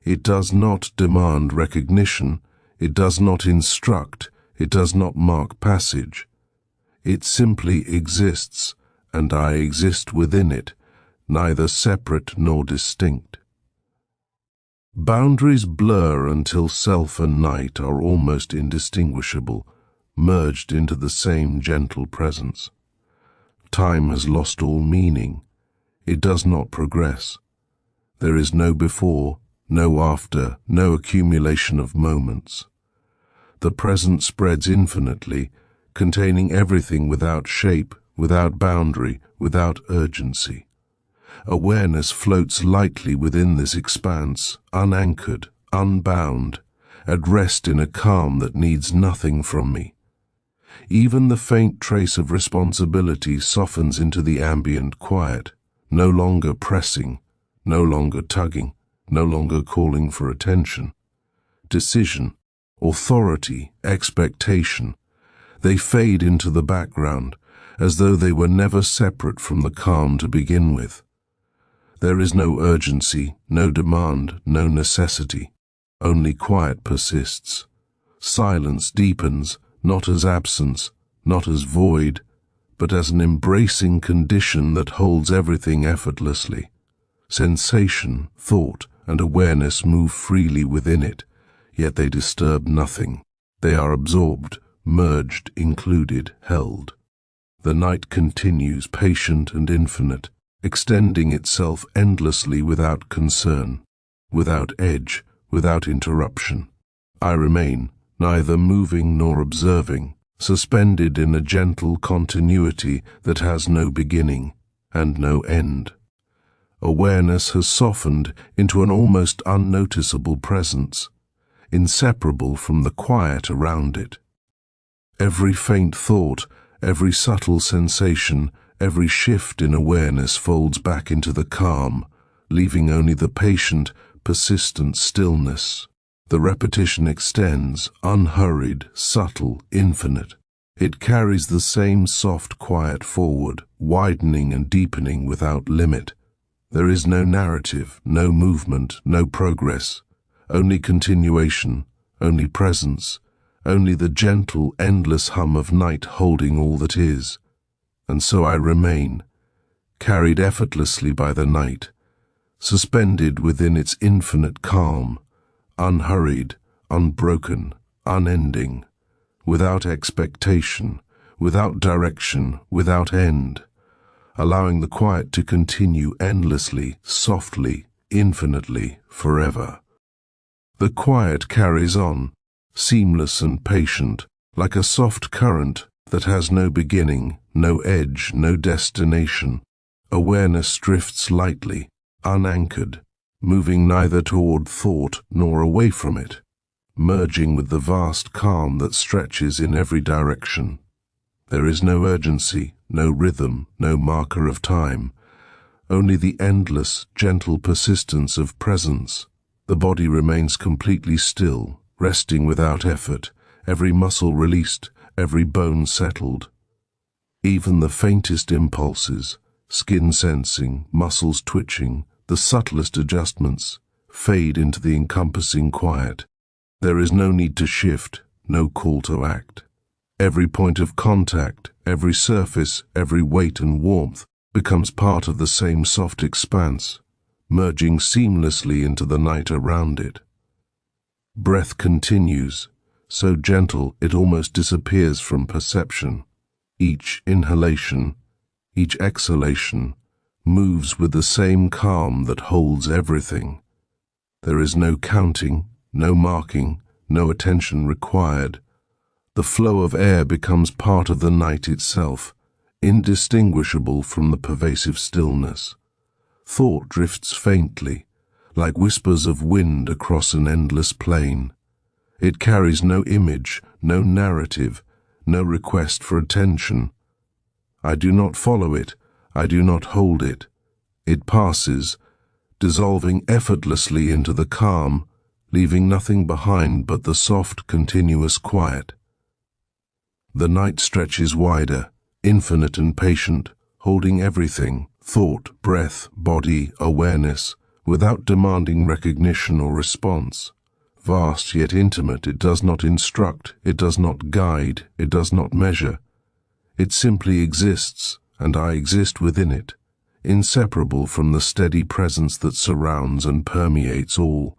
[SPEAKER 1] It does not demand recognition, it does not instruct, it does not mark passage. It simply exists, and I exist within it, neither separate nor distinct. Boundaries blur until self and night are almost indistinguishable, merged into the same gentle presence. Time has lost all meaning. It does not progress. There is no before, no after, no accumulation of moments. The present spreads infinitely, containing everything without shape, without boundary, without urgency. Awareness floats lightly within this expanse, unanchored, unbound, at rest in a calm that needs nothing from me. Even the faint trace of responsibility softens into the ambient quiet, no longer pressing, no longer tugging, no longer calling for attention. Decision, authority, expectation, They fade into the background, as though they were never separate from the calm to begin with. There is no urgency, no demand, no necessity. Only quiet persists. Silence deepens, not as absence, not as void, but as an embracing condition that holds everything effortlessly. Sensation, thought, and awareness move freely within it, yet they disturb nothing. They are absorbed, merged, included, held. The night continues, patient and infinite, extending itself endlessly without concern, without edge, without interruption. I remain, neither moving nor observing, suspended in a gentle continuity that has no beginning and no end. Awareness has softened into an almost unnoticeable presence, inseparable from the quiet around it. Every faint thought, every subtle sensation, every shift in awareness folds back into the calm, leaving only the patient, persistent stillness. The repetition extends, unhurried, subtle, infinite. It carries the same soft quiet forward, widening and deepening without limit. There is no narrative, no movement, no progress, only continuation, only presence, only the gentle, endless hum of night holding all that is. And so I remain, carried effortlessly by the night, suspended within its infinite calm, unhurried, unbroken, unending, without expectation, without direction, without end, allowing the quiet to continue endlessly, softly, infinitely, forever. The quiet carries on, seamless and patient, like a soft current that has no beginning, no edge, no destination. Awareness drifts lightly, unanchored, moving neither toward thought nor away from it, merging with the vast calm that stretches in every direction. There is no urgency, no rhythm, no marker of time, only the endless, gentle persistence of presence. The body remains completely still, resting without effort, every muscle released, every bone settled. Even the faintest impulses, skin sensing, muscles twitching, the subtlest adjustments, fade into the encompassing quiet. There is no need to shift, no call to act. Every point of contact, every surface, every weight and warmth becomes part of the same soft expanse, merging seamlessly into the night around it. Breath continues, so gentle it almost disappears from perception. Each inhalation, each exhalation, moves with the same calm that holds everything. There is no counting, no marking, no attention required. The flow of air becomes part of the night itself, indistinguishable from the pervasive stillness. Thought drifts faintly, like whispers of wind across an endless plain. It carries no image, no narrative, no request for attention. I do not follow it, I do not hold it. It passes, dissolving effortlessly into the calm, leaving nothing behind but the soft, continuous quiet. The night stretches wider, infinite and patient, holding everything, thought, breath, body, awareness, without demanding recognition or response. Vast yet intimate, it does not instruct, it does not guide, it does not measure. It simply exists, and I exist within it, inseparable from the steady presence that surrounds and permeates all.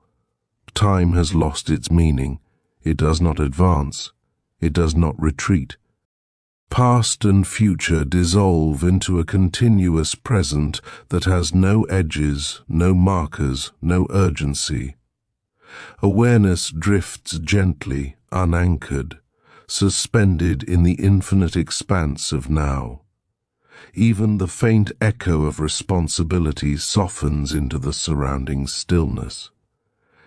[SPEAKER 1] Time has lost its meaning. It does not advance. It does not retreat. Past and future dissolve into a continuous present that has no edges, no markers, no urgency. Awareness drifts gently, unanchored, suspended in the infinite expanse of now. Even the faint echo of responsibility softens into the surrounding stillness.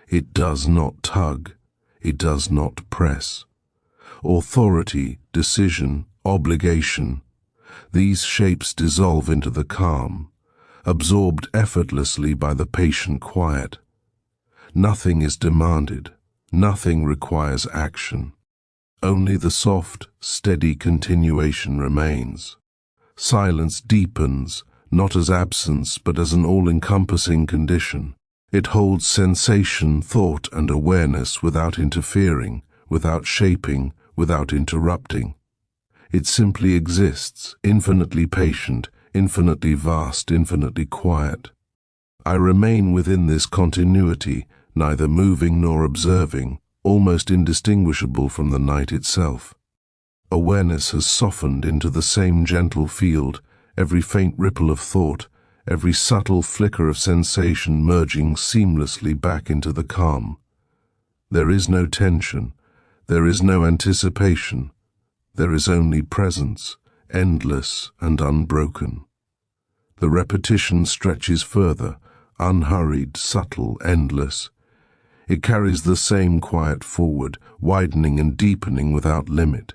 [SPEAKER 1] It does not tug, it does not press. Authority, decision, obligation, these shapes dissolve into the calm, absorbed effortlessly by the patient quiet. Nothing is demanded, nothing requires action. Only the soft, steady continuation remains. Silence deepens, not as absence but as an all-encompassing condition. It holds sensation, thought, and awareness without interfering, without shaping, without interrupting. It simply exists, infinitely patient, infinitely vast, infinitely quiet. I remain within this continuity, neither moving nor observing, almost indistinguishable from the night itself. Awareness has softened into the same gentle field, every faint ripple of thought, every subtle flicker of sensation merging seamlessly back into the calm. There is no tension, there is no anticipation, there is only presence, endless and unbroken. The repetition stretches further, unhurried, subtle, endless. It carries the same quiet forward, widening and deepening without limit.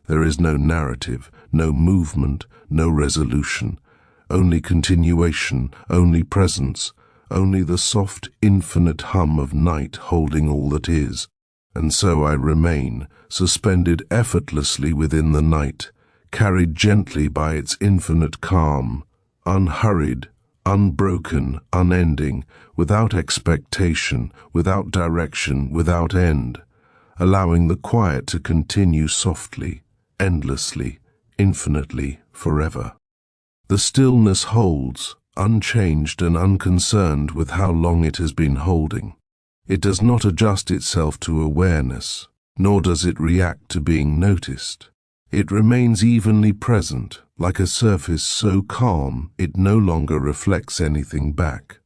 [SPEAKER 1] There is no narrative, no movement, no resolution, only continuation, only presence, only the soft, infinite hum of night holding all that is. And so I remain, suspended effortlessly within the night, carried gently by its infinite calm, unhurried, unbroken, unending, without expectation, without direction, without end, allowing the quiet to continue softly, endlessly, infinitely, forever. The stillness holds, unchanged and unconcerned with how long it has been holding. It does not adjust itself to awareness, nor does it react to being noticed. It remains evenly present, like a surface so calm it no longer reflects anything back.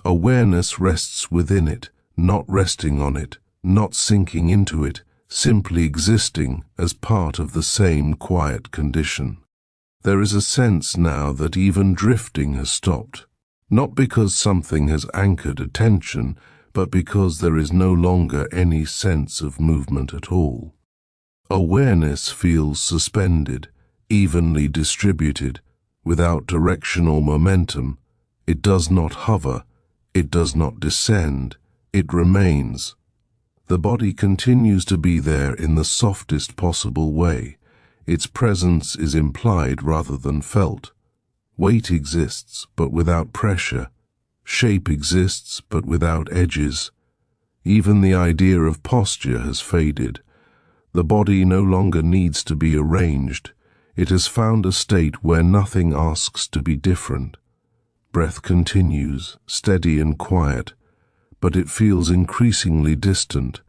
[SPEAKER 1] Awareness rests within it, not resting on it, not sinking into it, simply existing as part of the same quiet condition. There is a sense now that even drifting has stopped, not because something has anchored attention, but because there is no longer any sense of movement at all. Awareness feels suspended, evenly distributed, without direction or momentum. It does not hover, it does not descend, it remains. The body continues to be there in the softest possible way. Its presence is implied rather than felt. Weight exists, but without pressure. Shape exists, but without edges. Even the idea of posture has faded. The body no longer needs to be arranged. It has found a state where nothing asks to be different. Breath continues, steady and quiet, but it feels increasingly distant,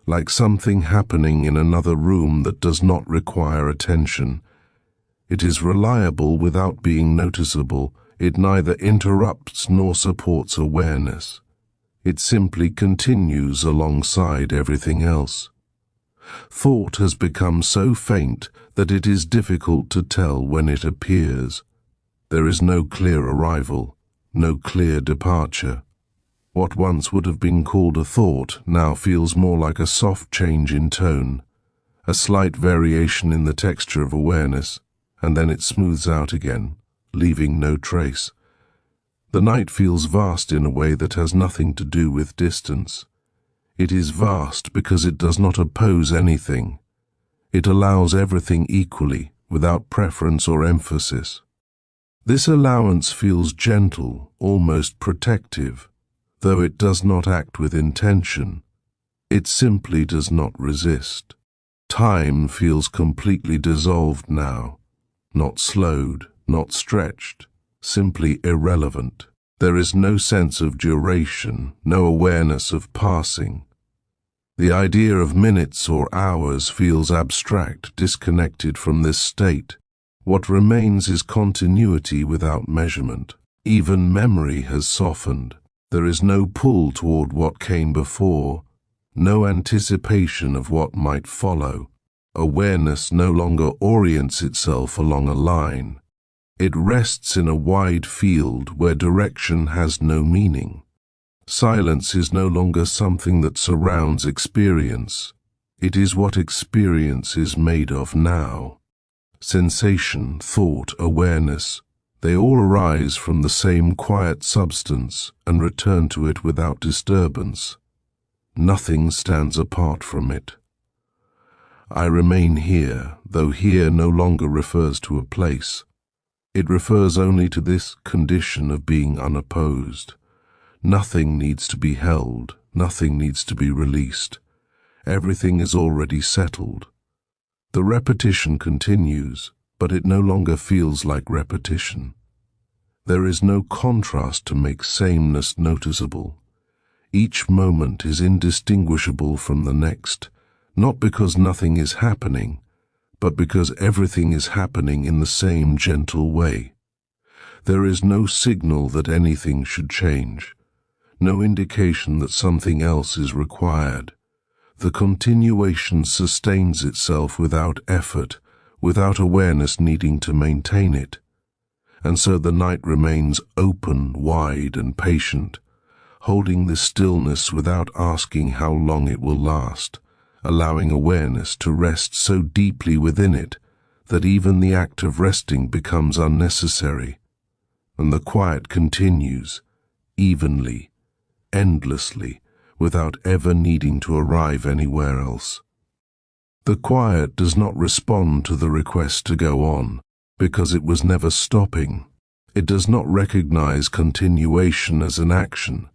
[SPEAKER 1] like something happening in another room that does not require attention. It is reliable without being noticeable. It neither interrupts nor supports awareness. It simply continues alongside everything else. Thought has become so faint that it is difficult to tell when it appears. There is no clear arrival, no clear departure. What once would have been called a thought now feels more like a soft change in tone, a slight variation in the texture of awareness, and then it smooths out again, leaving no trace. The night feels vast in a way that has nothing to do with distance. It is vast because it does not oppose anything. It allows everything equally, without preference or emphasis. This allowance feels gentle, almost protective, though it does not act with intention. It simply does not resist. Time feels completely dissolved now, not slowed, not stretched, simply irrelevant. There is no sense of duration, no awareness of passing. The idea of minutes or hours feels abstract, disconnected from this state. What remains is continuity without measurement. Even memory has softened. There is no pull toward what came before, no anticipation of what might follow. Awareness no longer orients itself along a line. It rests in a wide field where direction has no meaning. Silence is no longer something that surrounds experience. It is what experience is made of now. Sensation, thought, awareness, they all arise from the same quiet substance and return to it without disturbance. Nothing stands apart from it. I remain here, though here no longer refers to a place. It refers only to this condition of being unopposed. Nothing needs to be held, nothing needs to be released. Everything is already settled. The repetition continues, but it no longer feels like repetition. There is no contrast to make sameness noticeable. Each moment is indistinguishable from the next, not because nothing is happening, but because everything is happening in the same gentle way. There is no signal that anything should change, no indication that something else is required. The continuation sustains itself without effort, without awareness needing to maintain it. And so the night remains open, wide, and patient, holding this stillness without asking how long it will last, allowing awareness to rest so deeply within it that even the act of resting becomes unnecessary, and the quiet continues, evenly, endlessly, without ever needing to arrive anywhere else. The quiet does not respond to the request to go on, because it was never stopping. It does not recognize continuation as an action.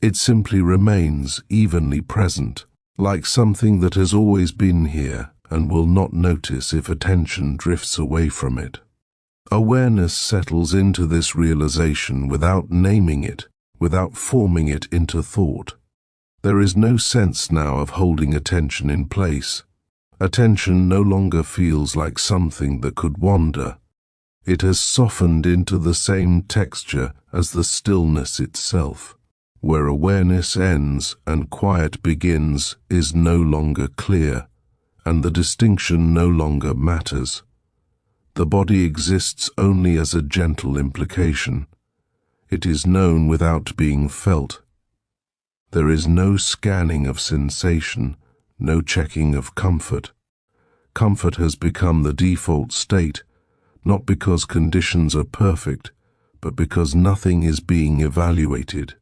[SPEAKER 1] It simply remains evenly present, like something that has always been here and will not notice if attention drifts away from it. Awareness settles into this realization without naming it, without forming it into thought. There is no sense now of holding attention in place. Attention no longer feels like something that could wander. It has softened into the same texture as the stillness itself. Where awareness ends and quiet begins is no longer clear, and the distinction no longer matters. The body exists only as a gentle implication. It is known without being felt. There is no scanning of sensation, no checking of comfort. Comfort has become the default state, not because conditions are perfect, but because nothing is being evaluated.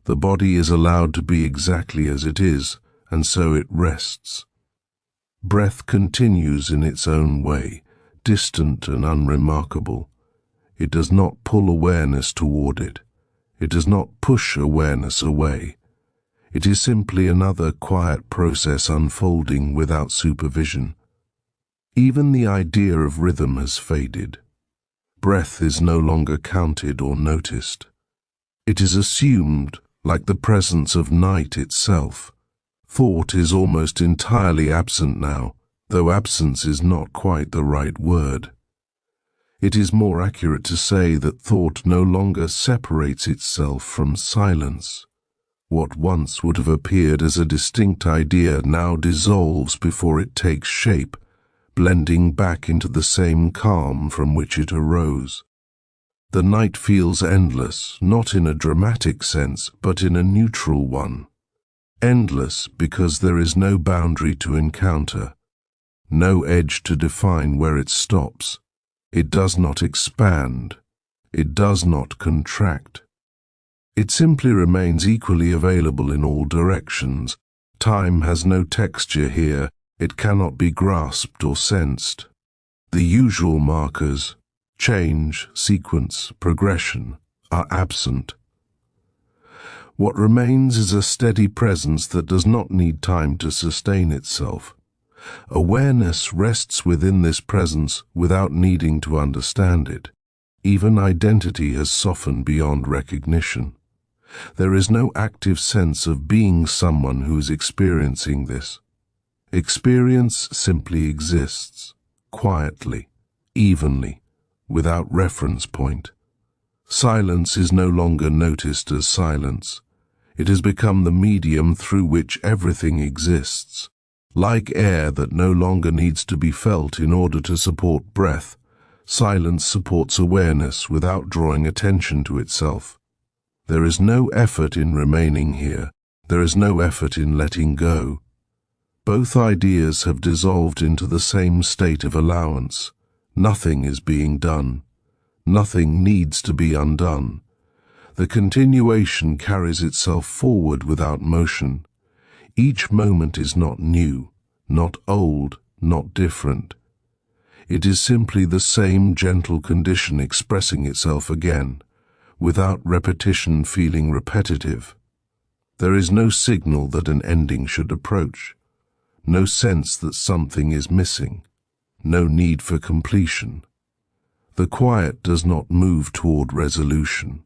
[SPEAKER 1] The body is allowed to be exactly as it is, and so it rests. Breath continues in its own way, distant and unremarkable. It does not pull awareness toward it. It does not push awareness away. It is simply another quiet process unfolding without supervision. Even the idea of rhythm has faded. Breath is no longer counted or noticed. It is assumed, like the presence of night itself. Thought is almost entirely absent now, though absence is not quite the right word. It is more accurate to say that thought no longer separates itself from silence. What once would have appeared as a distinct idea now dissolves before it takes shape, blending back into the same calm from which it arose. The night feels endless, not in a dramatic sense, but in a neutral one. Endless because there is no boundary to encounter, no edge to define where it stops. It does not expand. It does not contract. It simply remains equally available in all directions. Time has no texture here. It cannot be grasped or sensed. The usual markers, change, sequence, progression, are absent. What remains is a steady presence that does not need time to sustain itself. Awareness rests within this presence without needing to understand it. Even identity has softened beyond recognition. There is no active sense of being someone who is experiencing this. Experience simply exists, quietly, evenly, without reference point. Silence is no longer noticed as silence. It has become the medium through which everything exists. Like air that no longer needs to be felt in order to support breath, silence supports awareness without drawing attention to itself. There is no effort in remaining here. There is no effort in letting go. Both ideas have dissolved into the same state of allowance. Nothing is being done. Nothing needs to be undone. The continuation carries itself forward without motion. Each moment is not new. not old, not different. It is simply the same gentle condition expressing itself again, without repetition feeling repetitive. There is no signal that an ending should approach, no sense that something is missing, no need for completion. The quiet does not move toward resolution.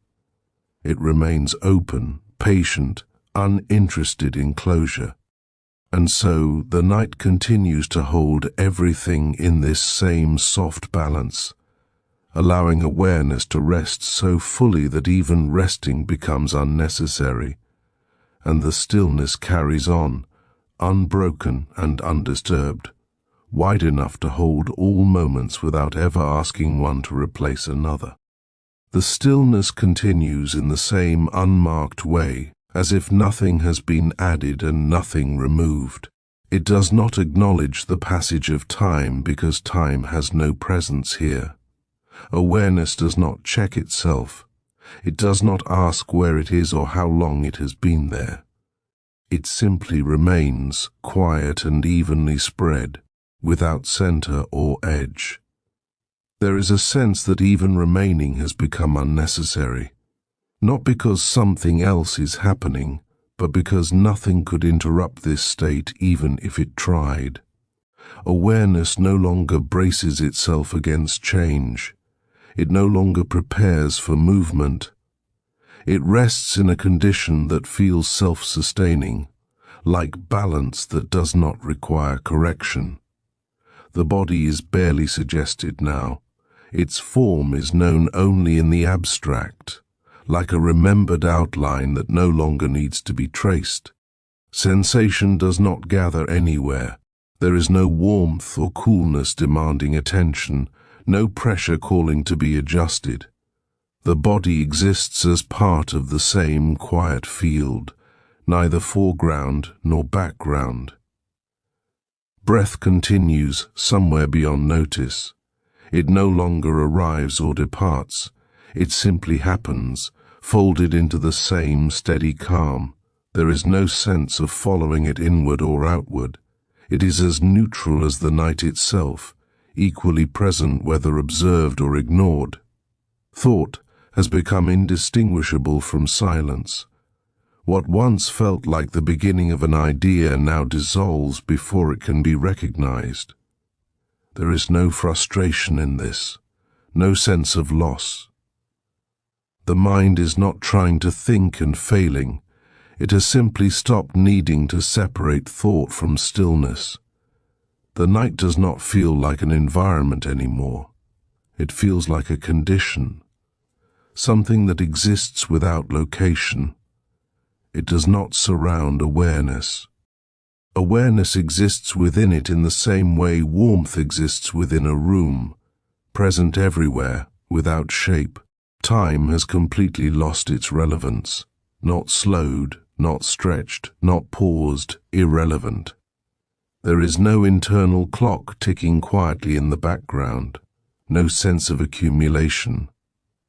[SPEAKER 1] It remains open, patient, uninterested in closure. And so the night continues to hold everything in this same soft balance, allowing awareness to rest so fully that even resting becomes unnecessary, and the stillness carries on, unbroken and undisturbed, wide enough to hold all moments without ever asking one to replace another. The stillness continues in the same unmarked way, as if nothing has been added and nothing removed. It does not acknowledge the passage of time because time has no presence here. Awareness does not check itself. It does not ask where it is or how long it has been there. It simply remains quiet and evenly spread, without center or edge. There is a sense that even remaining has become unnecessary. Not because something else is happening, but because nothing could interrupt this state even if it tried. Awareness no longer braces itself against change. It no longer prepares for movement. It rests in a condition that feels self-sustaining, like balance that does not require correction. The body is barely suggested now. Its form is known only in the abstract, like a remembered outline that no longer needs to be traced. Sensation does not gather anywhere. There is no warmth or coolness demanding attention, no pressure calling to be adjusted. The body exists as part of the same quiet field, neither foreground nor background. Breath continues somewhere beyond notice. It no longer arrives or departs. It simply happens, folded into the same steady calm. There is no sense of following it inward or outward. It is as neutral as the night itself, equally present whether observed or ignored. Thought has become indistinguishable from silence. What once felt like the beginning of an idea now dissolves before it can be recognized. There is no frustration in this, no sense of loss. The mind is not trying to think and failing. It has simply stopped needing to separate thought from stillness. The night does not feel like an environment anymore. It feels like a condition, something that exists without location. It does not surround awareness. Awareness exists within it in the same way warmth exists within a room, present everywhere, without shape. Time has completely lost its relevance, not slowed, not stretched, not paused, irrelevant. There is no internal clock ticking quietly in the background, no sense of accumulation.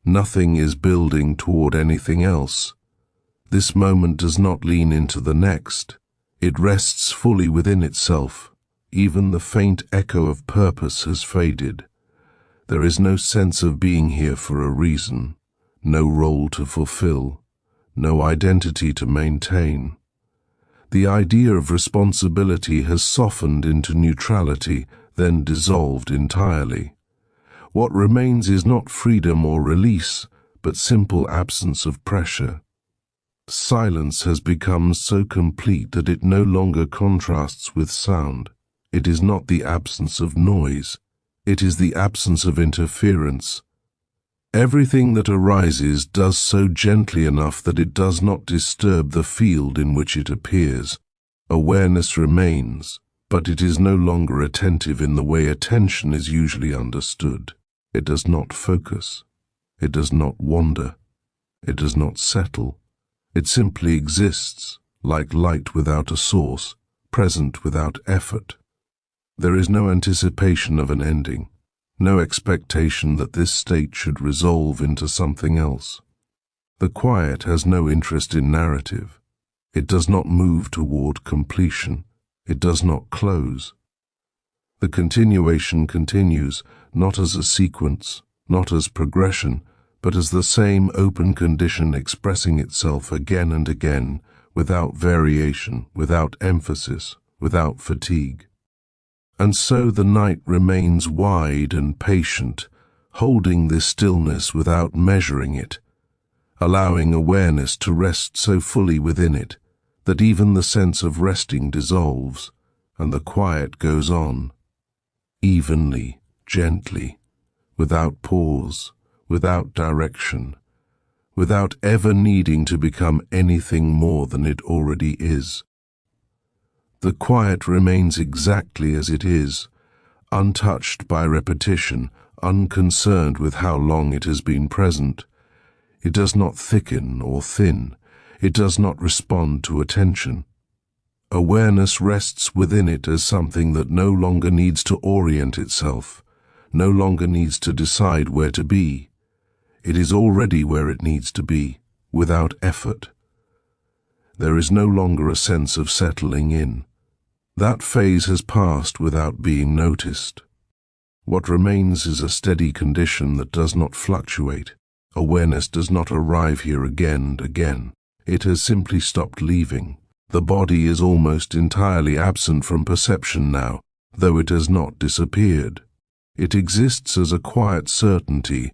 [SPEAKER 1] Nothing is building toward anything else. This moment does not lean into the next. It rests fully within itself. Even the faint echo of purpose has faded. There is no sense of being here for a reason, no role to fulfill, no identity to maintain. The idea of responsibility has softened into neutrality, then dissolved entirely. What remains is not freedom or release, but simple absence of pressure. Silence has become so complete that it no longer contrasts with sound. It is not the absence of noise. It is the absence of interference. Everything that arises does so gently enough that it does not disturb the field in which it appears. Awareness remains, but it is no longer attentive in the way attention is usually understood. It does not focus. It does not wander. It does not settle. It simply exists, like light without a source, present without effort. There is no anticipation of an ending, no expectation that this state should resolve into something else. The quiet has no interest in narrative. It does not move toward completion. It does not close. The continuation continues, not as a sequence, not as progression, but as the same open condition expressing itself again and again, without variation, without emphasis, without fatigue. And so the night remains wide and patient, holding this stillness without measuring it, allowing awareness to rest so fully within it that even the sense of resting dissolves, and the quiet goes on, evenly, gently, without pause, without direction, without ever needing to become anything more than it already is. The quiet remains exactly as it is, untouched by repetition, unconcerned with how long it has been present. It does not thicken or thin. It does not respond to attention. Awareness rests within it as something that no longer needs to orient itself, no longer needs to decide where to be. It is already where it needs to be, without effort. There is no longer a sense of settling in. That phase has passed without being noticed. What remains is a steady condition that does not fluctuate. Awareness does not arrive here again and again. It has simply stopped leaving. The body is almost entirely absent from perception now, though it has not disappeared. It exists as a quiet certainty,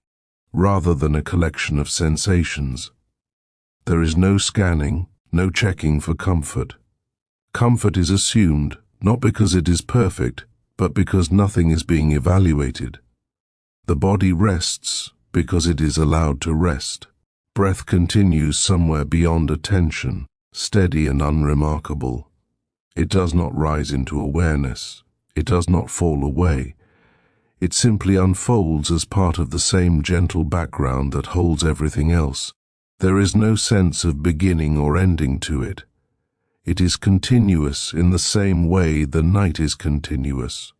[SPEAKER 1] rather than a collection of sensations. There is no scanning, no checking for comfort. Comfort is assumed, not because it is perfect, but because nothing is being evaluated. The body rests because it is allowed to rest. Breath continues somewhere beyond attention, steady and unremarkable. It does not rise into awareness. It does not fall away. It simply unfolds as part of the same gentle background that holds everything else. There is no sense of beginning or ending to it. It is continuous in the same way the night is continuous.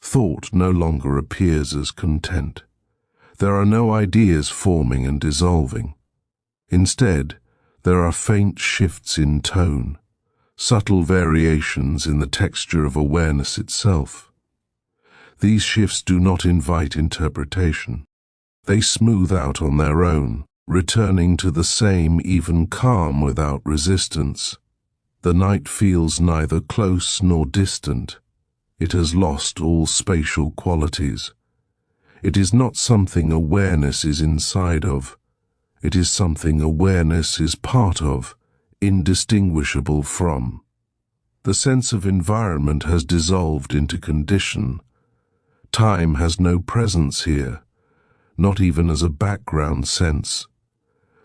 [SPEAKER 1] Thought no longer appears as content. There are no ideas forming and dissolving. Instead, there are faint shifts in tone, subtle variations in the texture of awareness itself. These shifts do not invite interpretation. They smooth out on their own, returning to the same even calm without resistance. The night feels neither close nor distant. It has lost all spatial qualities. It is not something awareness is inside of. It is something awareness is part of, indistinguishable from. The sense of environment has dissolved into condition. Time has no presence here, not even as a background sense.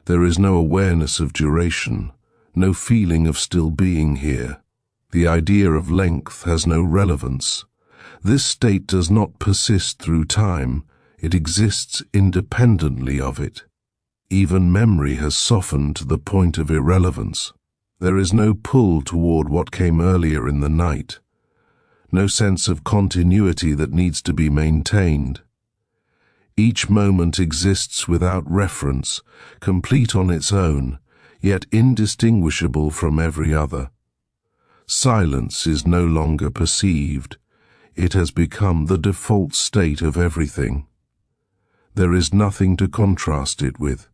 [SPEAKER 1] There is no awareness of duration, no feeling of still being here. The idea of length has no relevance. This state does not persist through time. It exists independently of it. Even memory has softened to the point of irrelevance. There is no pull toward what came earlier in the night. No sense of continuity that needs to be maintained. Each moment exists without reference, complete on its own, yet indistinguishable from every other. Silence is no longer perceived. It has become the default state of everything. There is nothing to contrast it with.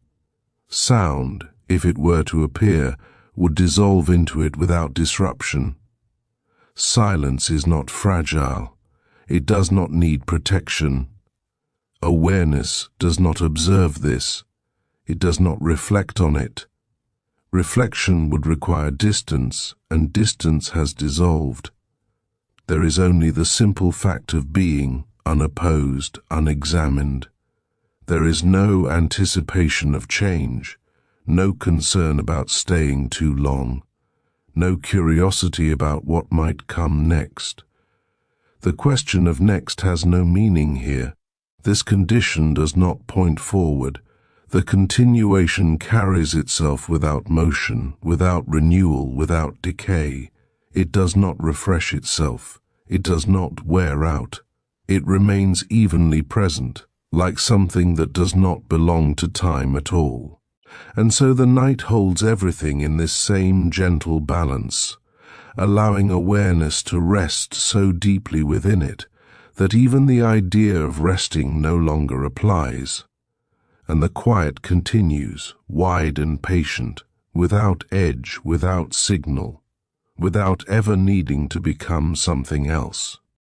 [SPEAKER 1] Sound, if it were to appear, would dissolve into it without disruption. Silence is not fragile. It does not need protection. Awareness does not observe this. It does not reflect on it. Reflection would require distance, and distance has dissolved. There is only the simple fact of being, unopposed, unexamined. There is no anticipation of change, no concern about staying too long, no curiosity about what might come next. The question of next has no meaning here. This condition does not point forward. The continuation carries itself without motion, without renewal, without decay. It does not refresh itself. It does not wear out. It remains evenly present, like something that does not belong to time at all. And so the night holds everything in this same gentle balance, allowing awareness to rest so deeply within it that even the idea of resting no longer applies. And the quiet continues, wide and patient, without edge, without signal, without ever needing to become something else.